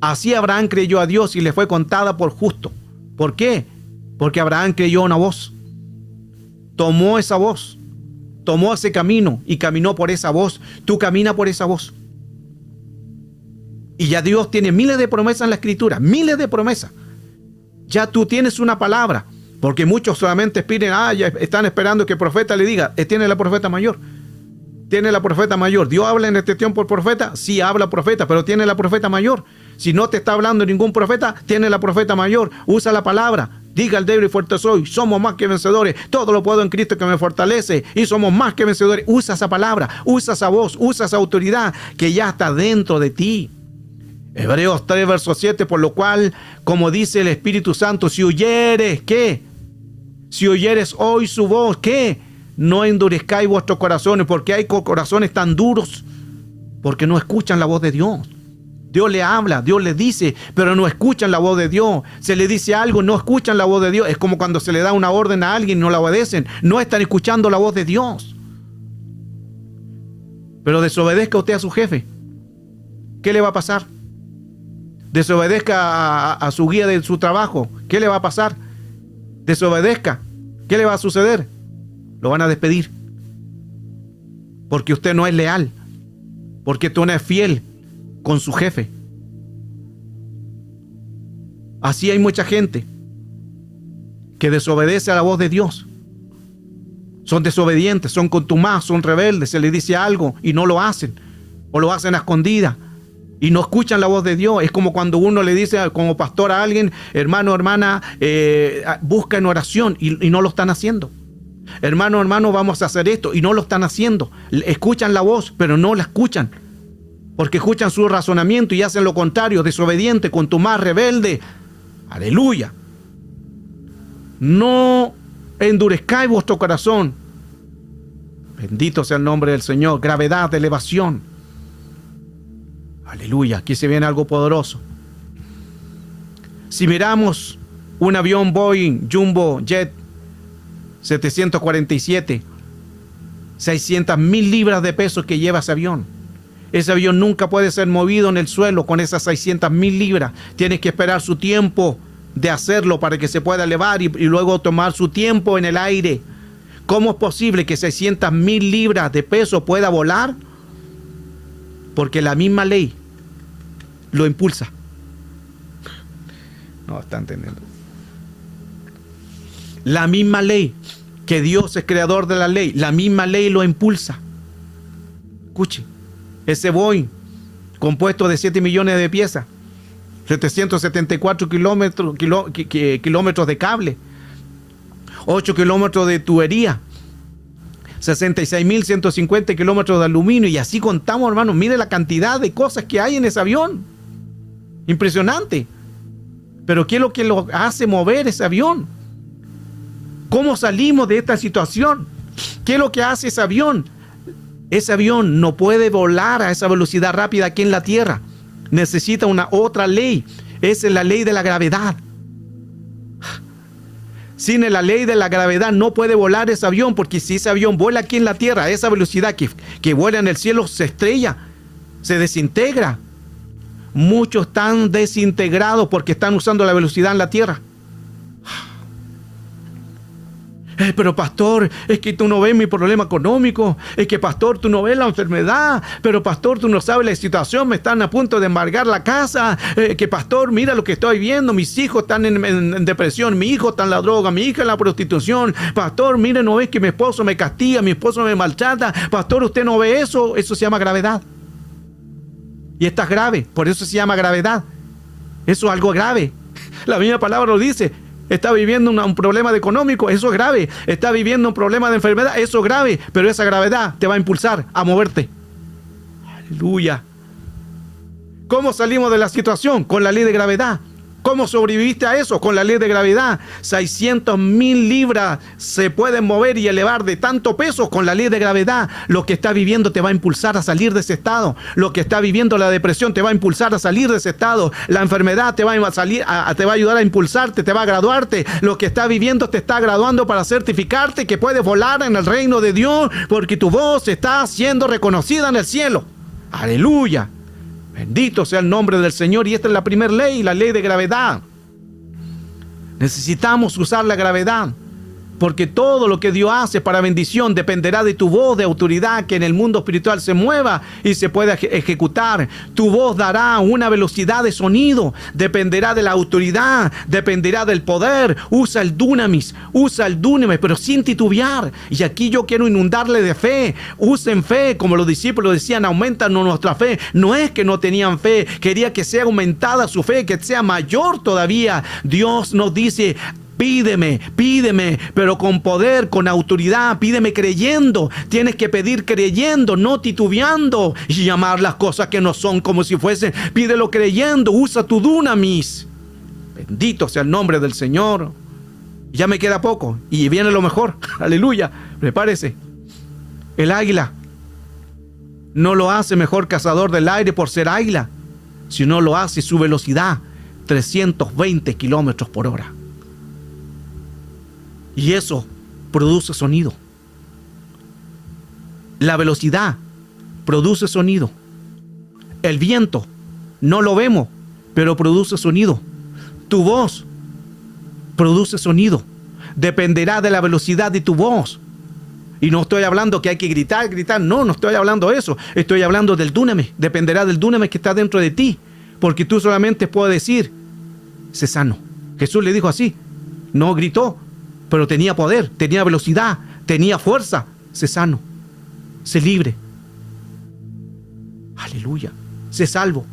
Así Abraham creyó a Dios y le fue contada por justo. ¿Por qué? Porque Abraham creyó una voz. Tomó esa voz, tomó ese camino y caminó por esa voz. Tú camina por esa voz. Y ya Dios tiene miles de promesas en la Escritura, miles de promesas. Ya tú tienes una palabra, porque muchos solamente piden, ya están esperando que el profeta le diga, tiene la profeta mayor. Tiene la profeta mayor. ¿Dios habla en este tiempo por profeta? Sí, habla profeta, pero tiene la profeta mayor. Si no te está hablando ningún profeta, tiene la profeta mayor. Usa la palabra. Diga el débil y fuerte soy, somos más que vencedores, todo lo puedo en Cristo que me fortalece y somos más que vencedores. Usa esa palabra, usa esa voz, usa esa autoridad que ya está dentro de ti. Hebreos 3, verso 7, por lo cual, como dice el Espíritu Santo, si oyeres, ¿qué? Si oyeres hoy su voz, ¿qué? No endurezcáis vuestros corazones, porque hay corazones tan duros, porque no escuchan la voz de Dios. Dios le habla, Dios le dice, pero no escuchan la voz de Dios. Se le dice algo, no escuchan la voz de Dios. Es como cuando se le da una orden a alguien y no la obedecen. No están escuchando la voz de Dios. Pero desobedezca usted a su jefe. ¿Qué le va a pasar? Desobedezca a su guía de su trabajo. ¿Qué le va a pasar? Desobedezca. ¿Qué le va a suceder? Lo van a despedir. Porque usted no es leal. Porque usted no es fiel con su jefe. Así hay mucha gente que desobedece a la voz de Dios. Son desobedientes, son contumaces, son rebeldes. Se les dice algo y no lo hacen, o lo hacen a escondidas y no escuchan la voz de Dios. Es como cuando uno le dice como pastor a alguien, hermano, hermana, busca en oración y no lo están haciendo. Hermano, vamos a hacer esto y no lo están haciendo. Escuchan la voz, pero no la escuchan. Porque escuchan su razonamiento y hacen lo contrario, desobediente, contumaz, rebelde. Aleluya. No endurezcáis vuestro corazón. Bendito sea el nombre del Señor. Gravedad, elevación. Aleluya, aquí se viene algo poderoso. Si miramos un avión Boeing Jumbo Jet 747, 600,000 libras de peso que lleva ese avión. Ese avión nunca puede ser movido en el suelo con esas 600,000 libras. Tienes que esperar su tiempo de hacerlo para que se pueda elevar y luego tomar su tiempo en el aire. ¿Cómo es posible que 600,000 libras de peso pueda volar? Porque la misma ley lo impulsa. No está entendiendo. La misma ley, que Dios es creador de la ley, la misma ley lo impulsa. Escuche, ese Boeing, compuesto de 7 millones de piezas, 774 kilómetros de cable, 8 kilómetros de tubería, 66,150 kilómetros de aluminio, y así contamos, hermanos. Mire la cantidad de cosas que hay en ese avión. Impresionante. Pero ¿qué es lo que lo hace mover ese avión? ¿Cómo salimos de esta situación? ¿Qué es lo que hace ese avión? Ese avión no puede volar a esa velocidad rápida aquí en la tierra. Necesita una otra ley. Esa es la ley de la gravedad. Sin la ley de la gravedad no puede volar ese avión, porque si ese avión vuela aquí en la tierra a esa velocidad que vuela en el cielo, se estrella, se desintegra. Muchos están desintegrados porque están usando la velocidad en la tierra. Pero pastor, es que tú no ves mi problema económico. Es que pastor, tú no ves la enfermedad. Pero pastor, tú no sabes la situación. Me están a punto de embargar la casa. Que pastor, mira lo que estoy viendo. Mis hijos están en depresión. Mi hijo está en la droga. Mi hija en la prostitución. Pastor, mire, no ves que mi esposo me castiga. Mi esposo me maltrata. Pastor, usted no ve eso. Eso se llama gravedad. Y está grave. Por eso se llama gravedad. Eso es algo grave. La misma palabra lo dice. Está viviendo un problema económico, eso es grave. Está viviendo un problema de enfermedad, eso es grave. Pero esa gravedad te va a impulsar a moverte. Aleluya. ¿Cómo salimos de la situación? Con la ley de gravedad. ¿Cómo sobreviviste a eso? Con la ley de gravedad. 600,000 libras se pueden mover y elevar de tanto peso con la ley de gravedad. Lo que está viviendo te va a impulsar a salir de ese estado. Lo que está viviendo la depresión te va a impulsar a salir de ese estado. La enfermedad te va a ayudar a impulsarte, te va a graduarte. Lo que está viviendo te está graduando para certificarte que puedes volar en el reino de Dios, porque tu voz está siendo reconocida en el cielo. Aleluya. Bendito sea el nombre del Señor. Y esta es la primera ley, la ley de gravedad. Necesitamos usar la gravedad, porque todo lo que Dios hace para bendición dependerá de tu voz de autoridad, que en el mundo espiritual se mueva y se pueda ejecutar. Tu voz dará una velocidad de sonido, dependerá de la autoridad, dependerá del poder. Usa el dunamis, pero sin titubear. Y aquí yo quiero inundarle de fe. Usen fe, como los discípulos decían, aumentanos nuestra fe. No es que no tenían fe, quería que sea aumentada su fe, que sea mayor todavía. Dios nos dice: pídeme, pero con poder, con autoridad. Pídeme creyendo. Tienes que pedir creyendo, no titubeando y llamar las cosas que no son como si fuesen. Pídelo creyendo. Usa tu dunamis. Bendito sea el nombre del Señor. Ya me queda poco y viene lo mejor. Aleluya. Prepárese. El águila no lo hace mejor cazador del aire por ser águila, sino lo hace su velocidad, 320 kilómetros por hora. Y eso produce sonido. La velocidad produce sonido. El viento no lo vemos, pero produce sonido. Tu voz produce sonido. Dependerá de la velocidad de tu voz. Y no estoy hablando que hay que gritar. No estoy hablando de eso. Estoy hablando del dunamis. Dependerá del dunamis que está dentro de ti. Porque tú solamente puedes decir: sé sano. Jesús le dijo así. No gritó, pero tenía poder, tenía velocidad, tenía fuerza. Sé sano, sé libre. Aleluya, sé salvo.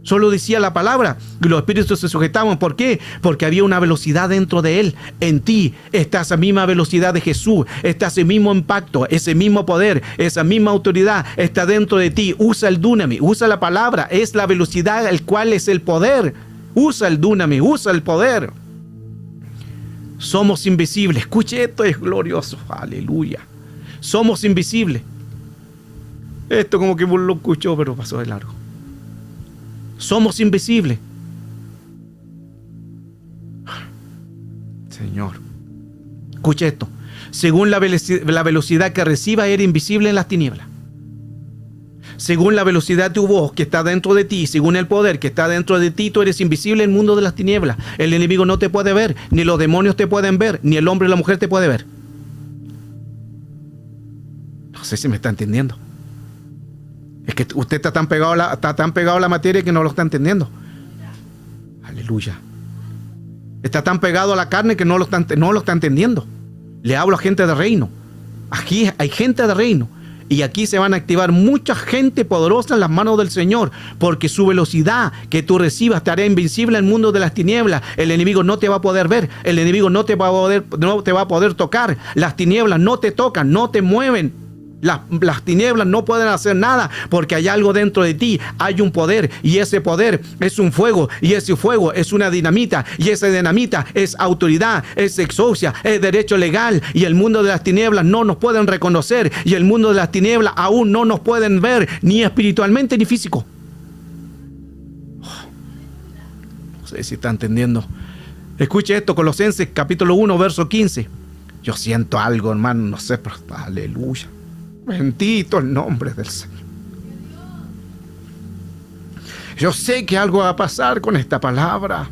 Solo decía la palabra y los espíritus se sujetaban. ¿Por qué? Porque había una velocidad dentro de él. En ti está esa misma velocidad de Jesús, está ese mismo impacto, ese mismo poder, esa misma autoridad está dentro de ti. Usa el dunamis, usa la palabra, es la velocidad el cual es el poder. Usa el dunamis, usa el poder. Somos invisibles. Escuche, esto es glorioso. Aleluya. Somos invisibles. Esto como que lo escuchó, pero pasó de largo. Somos invisibles. Señor, escuche esto. Según la velocidad que reciba, eres invisible en las tinieblas. Según la velocidad de tu voz que está dentro de ti, según el poder que está dentro de ti, tú eres invisible en el mundo de las tinieblas. El enemigo no te puede ver, ni los demonios te pueden ver, ni el hombre o la mujer te puede ver. No sé si me está entendiendo. Es que usted está tan pegado a la materia que no lo está entendiendo. Aleluya. Está tan pegado a la carne que no lo está entendiendo. Le hablo a gente de reino. Aquí hay gente de reino. Y aquí se van a activar mucha gente poderosa en las manos del Señor, porque su velocidad que tú recibas te hará invencible en el mundo de las tinieblas. El enemigo no te va a poder ver, el enemigo no te va a poder tocar. Las tinieblas no te tocan, no te mueven. Las tinieblas no pueden hacer nada, porque hay algo dentro de ti, hay un poder, y ese poder es un fuego, y ese fuego es una dinamita, y esa dinamita es autoridad, es exousia, es derecho legal, y el mundo de las tinieblas no nos pueden reconocer, y el mundo de las tinieblas aún no nos pueden ver, ni espiritualmente ni físico. No sé si está entendiendo. Escuche esto, Colosenses capítulo 1 verso 15. Yo siento algo, hermano, no sé, pero aleluya. Bendito el nombre del Señor. Yo sé que algo va a pasar con esta palabra.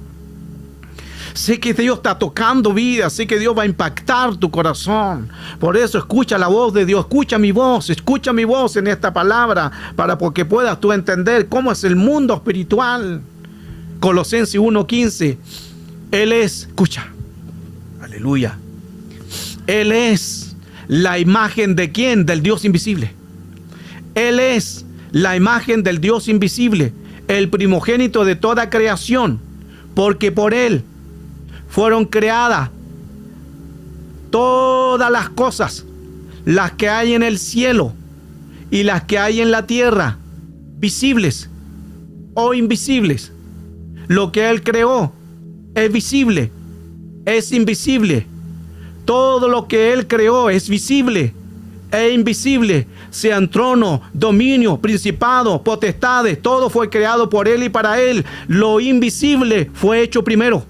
Sé que Dios está tocando vidas. Sé que Dios va a impactar tu corazón. Por eso escucha la voz de Dios. Escucha mi voz en esta palabra, para que puedas tú entender cómo es el mundo espiritual. Colosenses 1:15. Él es, escucha, aleluya. Él es la imagen de ¿quién? Del Dios invisible. Él es la imagen del Dios invisible, el primogénito de toda creación, porque por Él fueron creadas todas las cosas, las que hay en el cielo y las que hay en la tierra, visibles o invisibles. Lo que Él creó es visible, es invisible. Todo lo que Él creó es visible e invisible, sean trono, dominio, principado, potestades, todo fue creado por Él y para Él. Lo invisible fue hecho primero.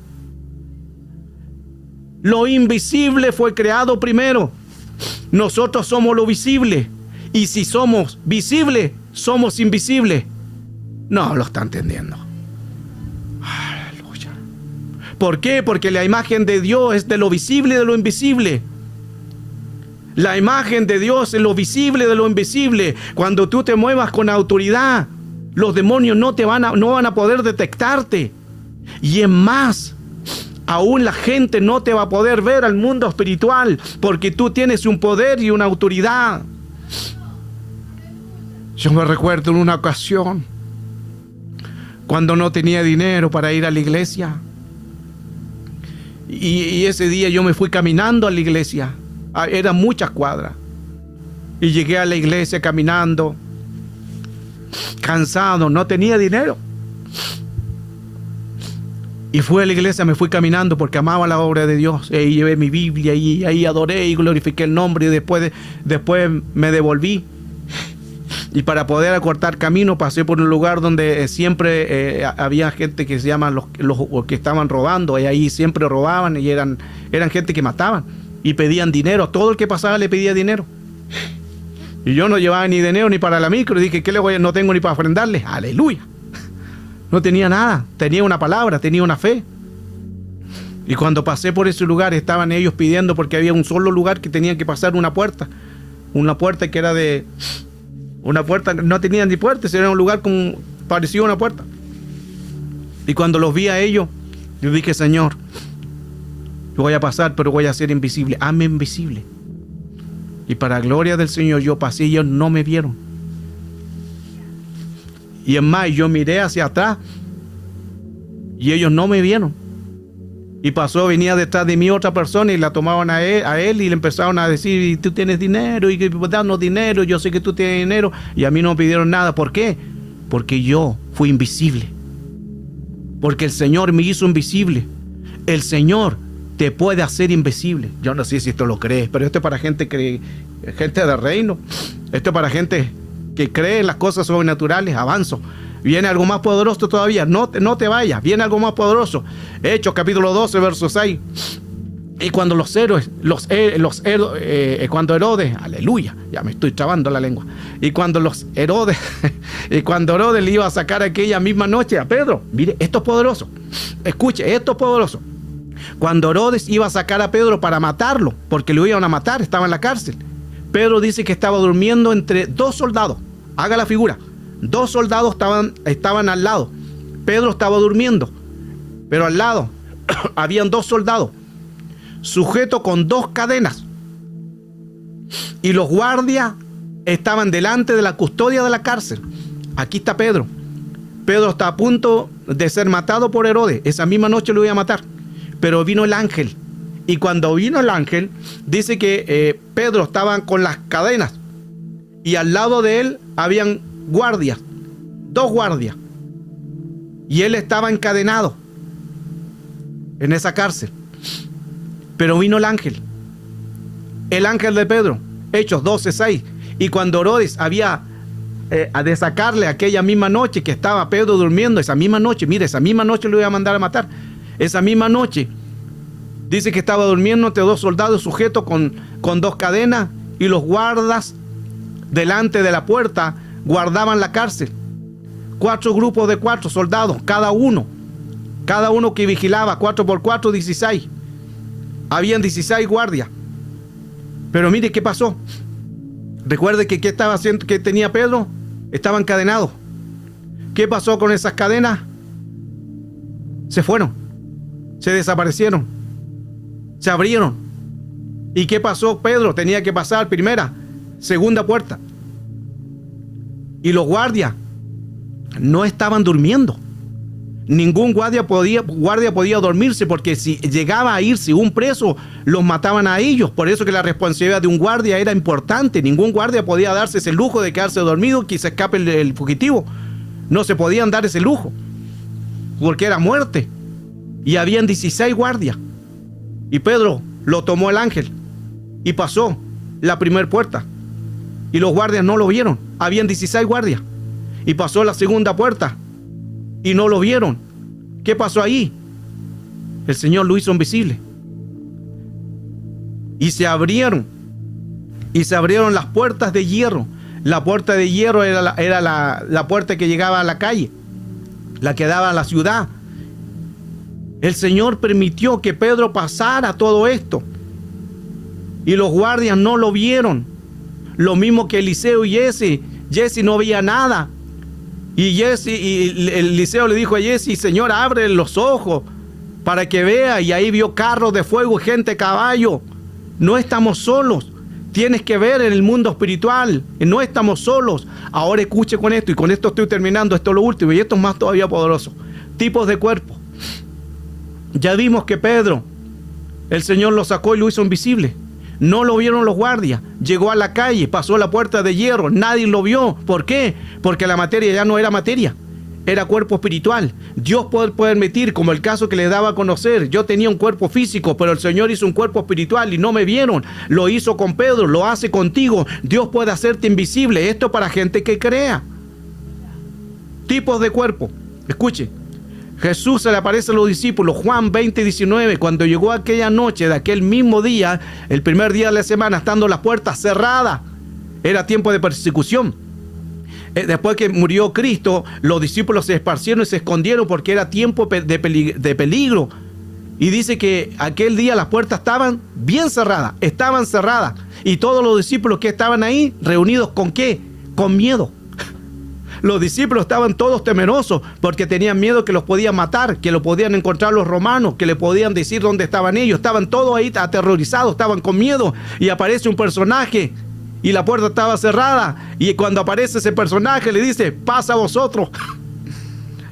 Lo invisible fue creado primero. Nosotros somos lo visible, y si somos visibles, somos invisibles. No lo está entendiendo. ¿Por qué? Porque la imagen de Dios es de lo visible y de lo invisible. La imagen de Dios es lo visible y de lo invisible. Cuando tú te muevas con autoridad, los demonios no van a poder detectarte. Y es más, aún la gente no te va a poder ver al mundo espiritual, porque tú tienes un poder y una autoridad. Yo me recuerdo en una ocasión, cuando no tenía dinero para ir a la iglesia. Y ese día yo me fui caminando a la iglesia. Eran muchas cuadras. Y llegué a la iglesia caminando, cansado, no tenía dinero. Y fui a la iglesia, me fui caminando porque amaba la obra de Dios. Y llevé mi Biblia y ahí adoré y glorifiqué el nombre. Y después me devolví. Y para poder acortar camino pasé por un lugar donde siempre había gente que se llaman los que estaban robando, y ahí siempre robaban, y eran gente que mataban y pedían dinero. A todo el que pasaba le pedía dinero. Y yo no llevaba ni dinero ni para la micro, y dije, no tengo ni para ofrendarles. Aleluya. No tenía nada, tenía una palabra, tenía una fe. Y cuando pasé por ese lugar estaban ellos pidiendo, porque había un solo lugar que tenían que pasar una puerta que era de... Una puerta, no tenían ni puertas, era un lugar como parecido a una puerta. Y cuando los vi a ellos, yo dije, Señor, yo voy a pasar, pero voy a ser invisible. Hazme invisible. Y para gloria del Señor, yo pasé y ellos no me vieron. Y es más, yo miré hacia atrás y ellos no me vieron. Y venía detrás de mí otra persona y la tomaban a él y le empezaron a decir, tú tienes dinero, y danos dinero, yo sé que tú tienes dinero. Y a mí no me pidieron nada. ¿Por qué? Porque yo fui invisible. Porque el Señor me hizo invisible. El Señor te puede hacer invisible. Yo no sé si esto lo crees, pero esto es para gente del reino. Esto es para gente que cree en las cosas sobrenaturales. Avanzo. Viene algo más poderoso todavía. No te vayas. Viene algo más poderoso. Hechos capítulo 12, verso 6. Y cuando cuando Herodes, aleluya, ya me estoy trabando la lengua. Y cuando Herodes le iba a sacar aquella misma noche a Pedro, mire, esto es poderoso. Escuche, esto es poderoso. Cuando Herodes iba a sacar a Pedro para matarlo, porque lo iban a matar, estaba en la cárcel. Pedro dice que estaba durmiendo entre dos soldados. Haga la figura. Dos soldados estaban al lado. Pedro estaba durmiendo, pero al lado habían dos soldados sujetos con dos cadenas. Y los guardias estaban delante de la custodia de la cárcel. Aquí está Pedro. Pedro está a punto de ser matado por Herodes. Esa misma noche lo iba a matar. Pero vino el ángel. Y cuando vino el ángel, dice que Pedro estaba con las cadenas. Y al lado de él habían guardias. Dos guardias. Y él estaba encadenado en esa cárcel. Pero vino el ángel de Pedro, Hechos 12:6. Y cuando Herodes había de sacarle aquella misma noche que estaba Pedro durmiendo, esa misma noche, mire, esa misma noche lo iba a mandar a matar. Esa misma noche, dice que estaba durmiendo entre dos soldados sujetos con dos cadenas, y los guardas delante de la puerta guardaban la cárcel. 4 grupos de 4 soldados, cada uno que vigilaba, 4 por 4, 16. Habían 16 guardias. Pero mire qué pasó. Recuerde que qué estaba haciendo, que tenía Pedro. Estaba encadenado. ¿Qué pasó con esas cadenas? Se fueron. Se desaparecieron. Se abrieron. ¿Y qué pasó? Pedro tenía que pasar primera, segunda puerta. Y los guardias no estaban durmiendo. Ningún guardia podía dormirse, porque si llegaba a irse un preso, los mataban a ellos. Por eso que la responsabilidad de un guardia era importante. Ningún guardia podía darse ese lujo de quedarse dormido, que se escape el fugitivo. No se podían dar ese lujo, porque era muerte. Y habían 16 guardias. Y Pedro lo tomó el ángel y pasó la primera puerta. Y los guardias no lo vieron. Habían 16 guardias. Y pasó la segunda puerta y no lo vieron. ¿Qué pasó ahí? El Señor lo hizo invisible. Y se abrieron las puertas de hierro. La puerta de hierro era la puerta que llegaba a la calle, la que daba a la ciudad. El Señor permitió que Pedro pasara todo esto. Y los guardias no lo vieron. Lo mismo que Eliseo y Jesse. Jesse no veía nada. Y Eliseo le dijo a Jesse: Señor, abre los ojos para que vea. Y ahí vio carros de fuego y gente a caballo. No estamos solos. Tienes que ver en el mundo espiritual. No estamos solos. Ahora escuche con esto, y con esto estoy terminando. Esto es lo último, y esto es más todavía poderoso. Tipos de cuerpo. Ya vimos que Pedro, el Señor lo sacó y lo hizo invisible. No lo vieron los guardias. Llegó a la calle, pasó la puerta de hierro, nadie lo vio. ¿Por qué? Porque la materia ya no era materia, era cuerpo espiritual. Dios puede permitir, como el caso que le daba a conocer. Yo tenía un cuerpo físico, pero el Señor hizo un cuerpo espiritual y no me vieron. Lo hizo con Pedro, lo hace contigo. Dios puede hacerte invisible. Esto para gente que crea. Tipos de cuerpo. Escuche. Jesús se le aparece a los discípulos, Juan 20:19, cuando llegó aquella noche de aquel mismo día, el primer día de la semana, estando las puertas cerradas. Era tiempo de persecución. Después que murió Cristo, los discípulos se esparcieron y se escondieron porque era tiempo de peligro. Y dice que aquel día las puertas estaban bien cerradas, estaban cerradas. Y todos los discípulos que estaban ahí, reunidos, ¿con qué? Con miedo. Los discípulos estaban todos temerosos porque tenían miedo que los podían matar, que los podían encontrar los romanos, que le podían decir dónde estaban ellos. Estaban todos ahí aterrorizados, estaban con miedo. Y aparece un personaje y la puerta estaba cerrada. Y cuando aparece ese personaje le dice: pasa a vosotros.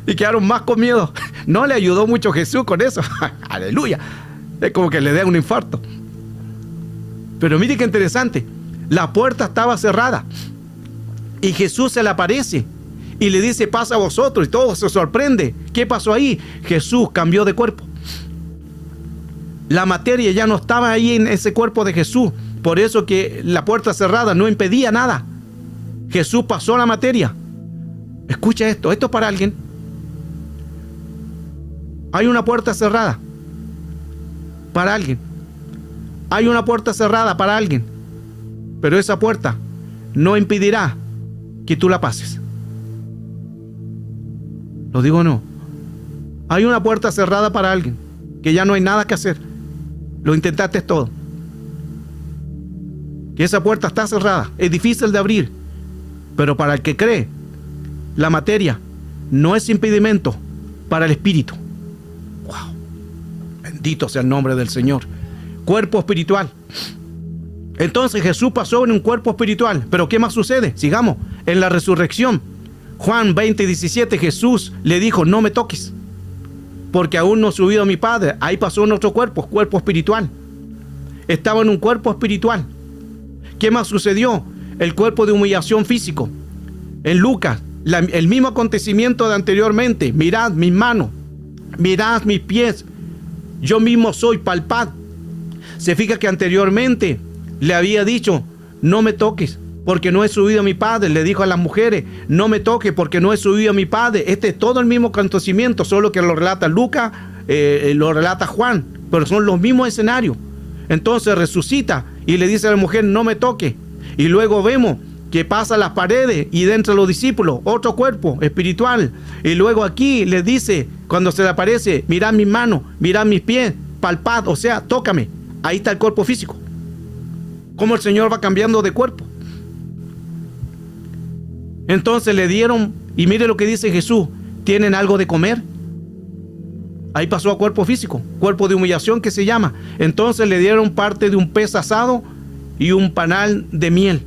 Y quedaron más con miedo. No le ayudó mucho Jesús con eso. Aleluya. Es como que le dé un infarto. Pero mire qué interesante. La puerta estaba cerrada y Jesús se le aparece y le dice: pasa a vosotros. Y todo se sorprende. ¿Qué pasó ahí? Jesús cambió de cuerpo. La materia ya no estaba ahí en ese cuerpo de Jesús. Por eso que la puerta cerrada no impedía nada. Jesús pasó la materia. Escucha esto es para alguien. Hay una puerta cerrada para alguien. Hay una puerta cerrada para alguien. Pero esa puerta no impedirá que tú la pases. ¿Lo digo o no? Hay una puerta cerrada para alguien, que ya no hay nada que hacer. Lo intentaste todo. Que esa puerta está cerrada, es difícil de abrir. Pero para el que cree, la materia no es impedimento para el espíritu. ¡Wow! Bendito sea el nombre del Señor. Cuerpo espiritual. Entonces Jesús pasó en un cuerpo espiritual. ¿Pero qué más sucede? Sigamos. En la resurrección, Juan 20:17, Jesús le dijo: no me toques, porque aún no he subido a mi Padre. Ahí pasó en otro cuerpo, cuerpo espiritual. Estaba en un cuerpo espiritual. ¿Qué más sucedió? El cuerpo de humillación físico. En Lucas, el mismo acontecimiento de anteriormente. Mirad mis manos, mirad mis pies, yo mismo soy, palpad. Se fija que anteriormente le había dicho: no me toques, porque no he subido a mi Padre. Le dijo a las mujeres: no me toques, porque no he subido a mi Padre. Este es todo el mismo acontecimiento, solo que lo relata Lucas, lo relata Juan, pero son los mismos escenarios. Entonces resucita y le dice a la mujer: no me toques. Y luego vemos que pasa las paredes y dentro de los discípulos otro cuerpo espiritual. Y luego aquí le dice, cuando se le aparece: mirad mis manos, mirad mis pies, palpad, o sea, tócame. Ahí está el cuerpo físico. Cómo el Señor va cambiando de cuerpo. Entonces le dieron, y mire lo que dice Jesús: ¿tienen algo de comer? Ahí pasó a cuerpo físico, cuerpo de humillación que se llama. Entonces le dieron parte de un pez asado y un panal de miel.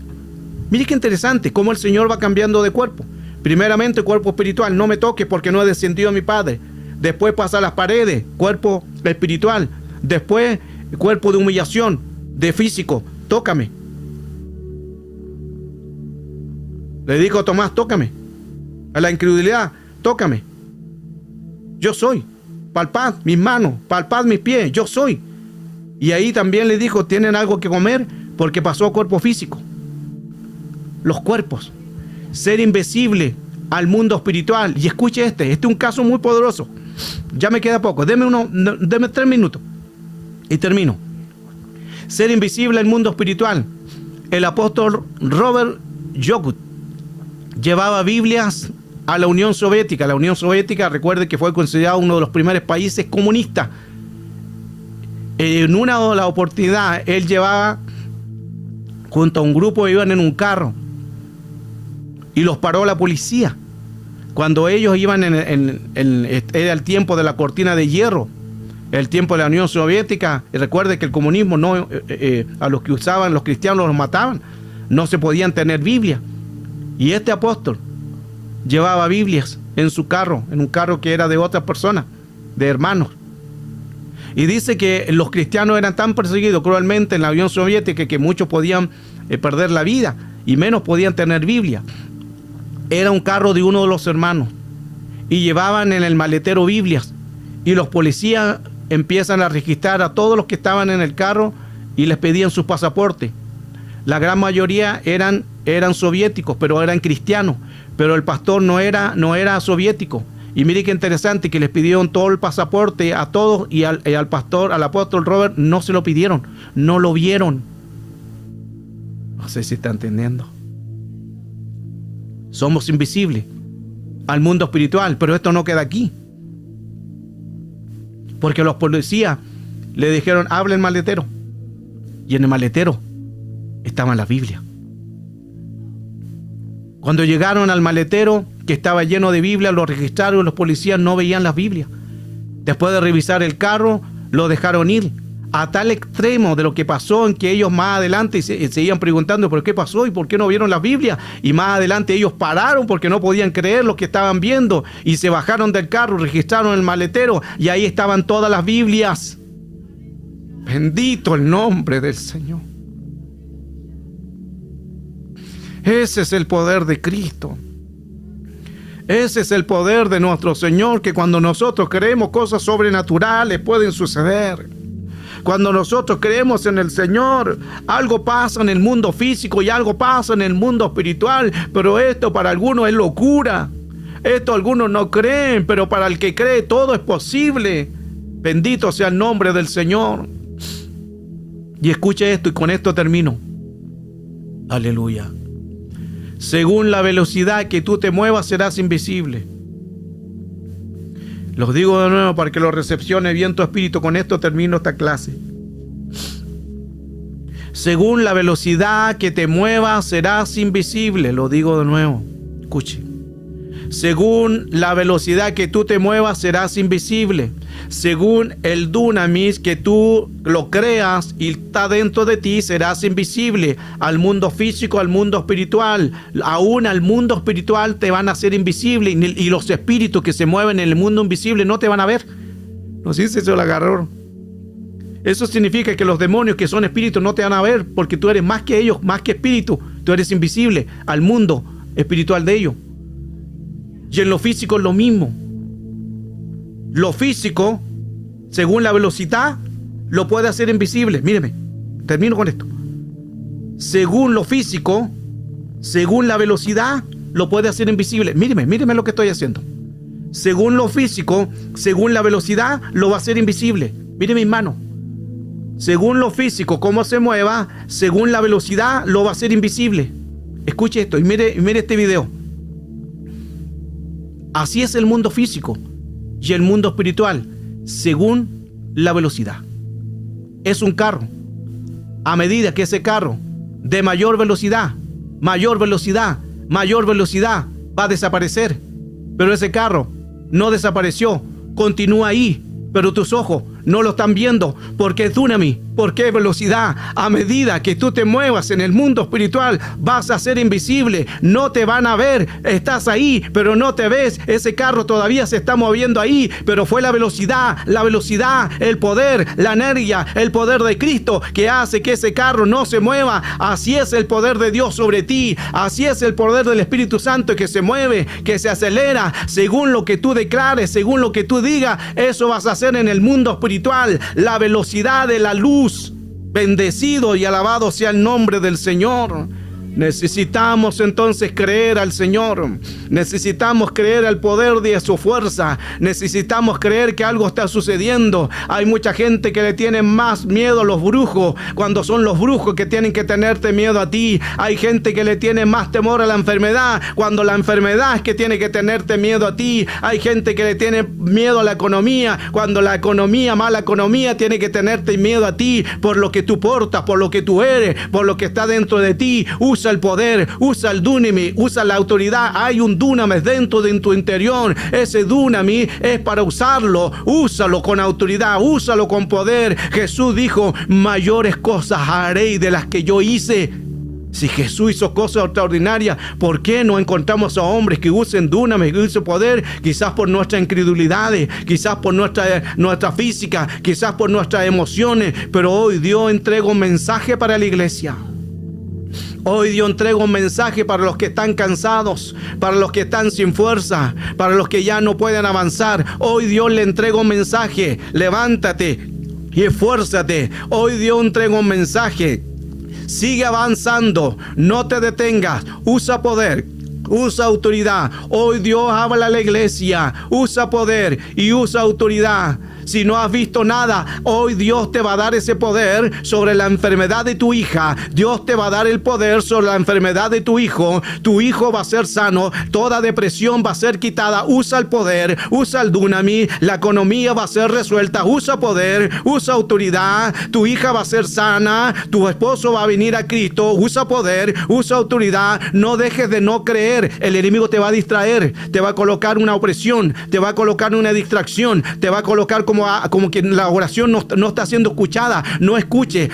Mire qué interesante cómo el Señor va cambiando de cuerpo. Primeramente cuerpo espiritual: no me toques, porque no he descendido a mi Padre. Después pasa a las paredes, cuerpo espiritual. Después cuerpo de humillación, de físico: tócame. Le dijo a Tomás: tócame. A la incredulidad: tócame. Yo soy. Palpad mis manos, palpad mis pies, yo soy. Y ahí también le dijo: ¿tienen algo que comer? Porque pasó a cuerpo físico. Los cuerpos. Ser invisible al mundo espiritual. Y escuche este es un caso muy poderoso. Ya me queda poco. Deme 3 minutos y termino. Ser invisible al mundo espiritual. El apóstol Robert Jogut llevaba Biblias a la Unión Soviética. La Unión Soviética, recuerde que fue considerado uno de los primeros países comunistas. En una de las oportunidades, él llevaba junto a un grupo, iban en un carro y los paró la policía. Cuando ellos iban era el tiempo de la cortina de hierro, el tiempo de la Unión Soviética. Y recuerde que el comunismo no, a los que usaban los cristianos los mataban. No se podían tener Biblia. Y este apóstol llevaba Biblias en su carro, en un carro que era de otras personas, de hermanos. Y dice que los cristianos eran tan perseguidos cruelmente en la Unión Soviética que muchos podían perder la vida y menos podían tener Biblia. Era un carro de uno de los hermanos y llevaban en el maletero Biblias, y los policías empiezan a registrar a todos los que estaban en el carro y les pedían sus pasaportes. La gran mayoría eran soviéticos, pero eran cristianos. Pero el pastor no era soviético. Y mire qué interesante, que les pidieron todo el pasaporte a todos, y al pastor, al apóstol Robert, no se lo pidieron, no lo vieron. No sé si está entendiendo. Somos invisibles al mundo espiritual, pero esto no queda aquí. Porque los policías le dijeron: abre el maletero. Y en el maletero estaba la Biblia. Cuando llegaron al maletero, que estaba lleno de Biblia, lo registraron. Los policías no veían las Biblias. Después de revisar el carro, lo dejaron ir. A tal extremo de lo que pasó, en que ellos más adelante se iban preguntando: ¿por qué pasó? ¿Y por qué no vieron las Biblias? Y más adelante ellos pararon porque no podían creer lo que estaban viendo. Y se bajaron del carro, registraron el maletero, y ahí estaban todas las Biblias. Bendito el nombre del Señor. Ese es el poder de Cristo. Ese es el poder de nuestro Señor, que cuando nosotros creemos, cosas sobrenaturales pueden suceder. Cuando nosotros creemos en el Señor, algo pasa en el mundo físico y algo pasa en el mundo espiritual, pero esto para algunos es locura. Esto algunos no creen, pero para el que cree todo es posible. Bendito sea el nombre del Señor. Y escuche esto y con esto termino. Aleluya. Según la velocidad que tú te muevas serás invisible. Los digo de nuevo para que lo recepcione bien tu espíritu. Con esto termino esta clase. Según la velocidad que te muevas serás invisible. Lo digo de nuevo. Escuche. Según la velocidad que tú te muevas serás invisible. Según el dunamis que tú lo creas y está dentro de ti, serás invisible al mundo físico, al mundo espiritual. Aún al mundo espiritual te van a hacer invisible, y los espíritus que se mueven en el mundo invisible no te van a ver. No sé si se lo agarraron. Eso significa que los demonios que son espíritus no te van a ver, porque tú eres más que ellos, más que espíritu. Tú eres invisible al mundo espiritual de ellos. Y en lo físico es lo mismo. Lo físico, según la velocidad, lo puede hacer invisible. Míreme, termino con esto. Según lo físico, según la velocidad, lo puede hacer invisible. Míreme lo que estoy haciendo. Según lo físico, según la velocidad, lo va a hacer invisible. Mire mis manos. Según lo físico, cómo se mueva, según la velocidad, lo va a hacer invisible. Escuche esto y mire este video. Así es el mundo físico y el mundo espiritual, según la velocidad. Es un carro. A medida que ese carro de mayor velocidad, va a desaparecer. Pero ese carro no desapareció, continúa ahí, pero tus ojos no lo están viendo, porque es dunamis, porque es velocidad. A medida que tú te muevas en el mundo espiritual, vas a ser invisible, no te van a ver, estás ahí, pero no te ves. Ese carro todavía se está moviendo ahí, pero fue la velocidad, el poder, la energía, el poder de Cristo que hace que ese carro no se mueva. Así es el poder de Dios sobre ti, así es el poder del Espíritu Santo que se mueve, que se acelera, según lo que tú declares, según lo que tú digas, eso vas a hacer en el mundo espiritual. La velocidad de la luz. Bendecido y alabado sea el nombre del Señor. Necesitamos entonces creer al Señor. Necesitamos creer al poder de su fuerza. Necesitamos creer que algo está sucediendo. Hay mucha gente que le tiene más miedo a los brujos, cuando son los brujos que tienen que tenerte miedo a ti. Hay gente que le tiene más temor a la enfermedad, cuando la enfermedad es que tiene que tenerte miedo a ti. Hay gente que le tiene miedo a la economía, cuando la economía, mala economía, tiene que tenerte miedo a ti, por lo que tú portas, por lo que tú eres, por lo que está dentro de ti. Usa el poder, usa el dunamis, usa la autoridad. Hay un dunamis dentro de tu interior. Ese dunamis es para usarlo. Úsalo con autoridad, úsalo con poder. Jesús dijo: mayores cosas haréis de las que yo hice. Si Jesús hizo cosas extraordinarias, ¿por qué no encontramos a hombres que usen dunamis, que usen poder? Quizás por nuestras incredulidades, quizás por nuestra física, quizás por nuestras emociones. Pero hoy Dios entrega un mensaje para la iglesia. Hoy Dios entrega un mensaje para los que están cansados, para los que están sin fuerza, para los que ya no pueden avanzar. Hoy Dios le entrega un mensaje: levántate y esfuérzate. Hoy Dios entrega un mensaje: sigue avanzando, no te detengas, usa poder, usa autoridad. Hoy Dios habla a la iglesia: usa poder y usa autoridad. Si no has visto nada, hoy Dios te va a dar ese poder sobre la enfermedad de tu hija. Dios te va a dar el poder sobre la enfermedad de tu hijo. Tu hijo va a ser sano. Toda depresión va a ser quitada. Usa el poder, usa el dunamis. La economía va a ser resuelta. Usa poder, usa autoridad. Tu hija va a ser sana. Tu esposo va a venir a Cristo. Usa poder, usa autoridad. No dejes de no creer. El enemigo te va a distraer. Te va a colocar una opresión. Te va a colocar una distracción. Te va a colocar como que la oración no está siendo escuchada. No escuche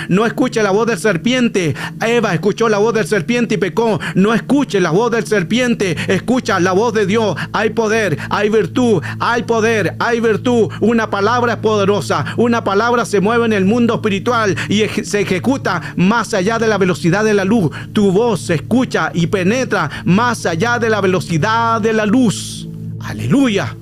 la voz del serpiente. Eva escuchó la voz del serpiente y pecó. No escuche la voz del serpiente, escucha la voz de Dios. Hay poder, hay virtud, hay poder, hay virtud. Una palabra es poderosa. Una palabra se mueve en el mundo espiritual y se ejecuta más allá de la velocidad de la luz. Tu voz se escucha y penetra más allá de la velocidad de la luz. Aleluya.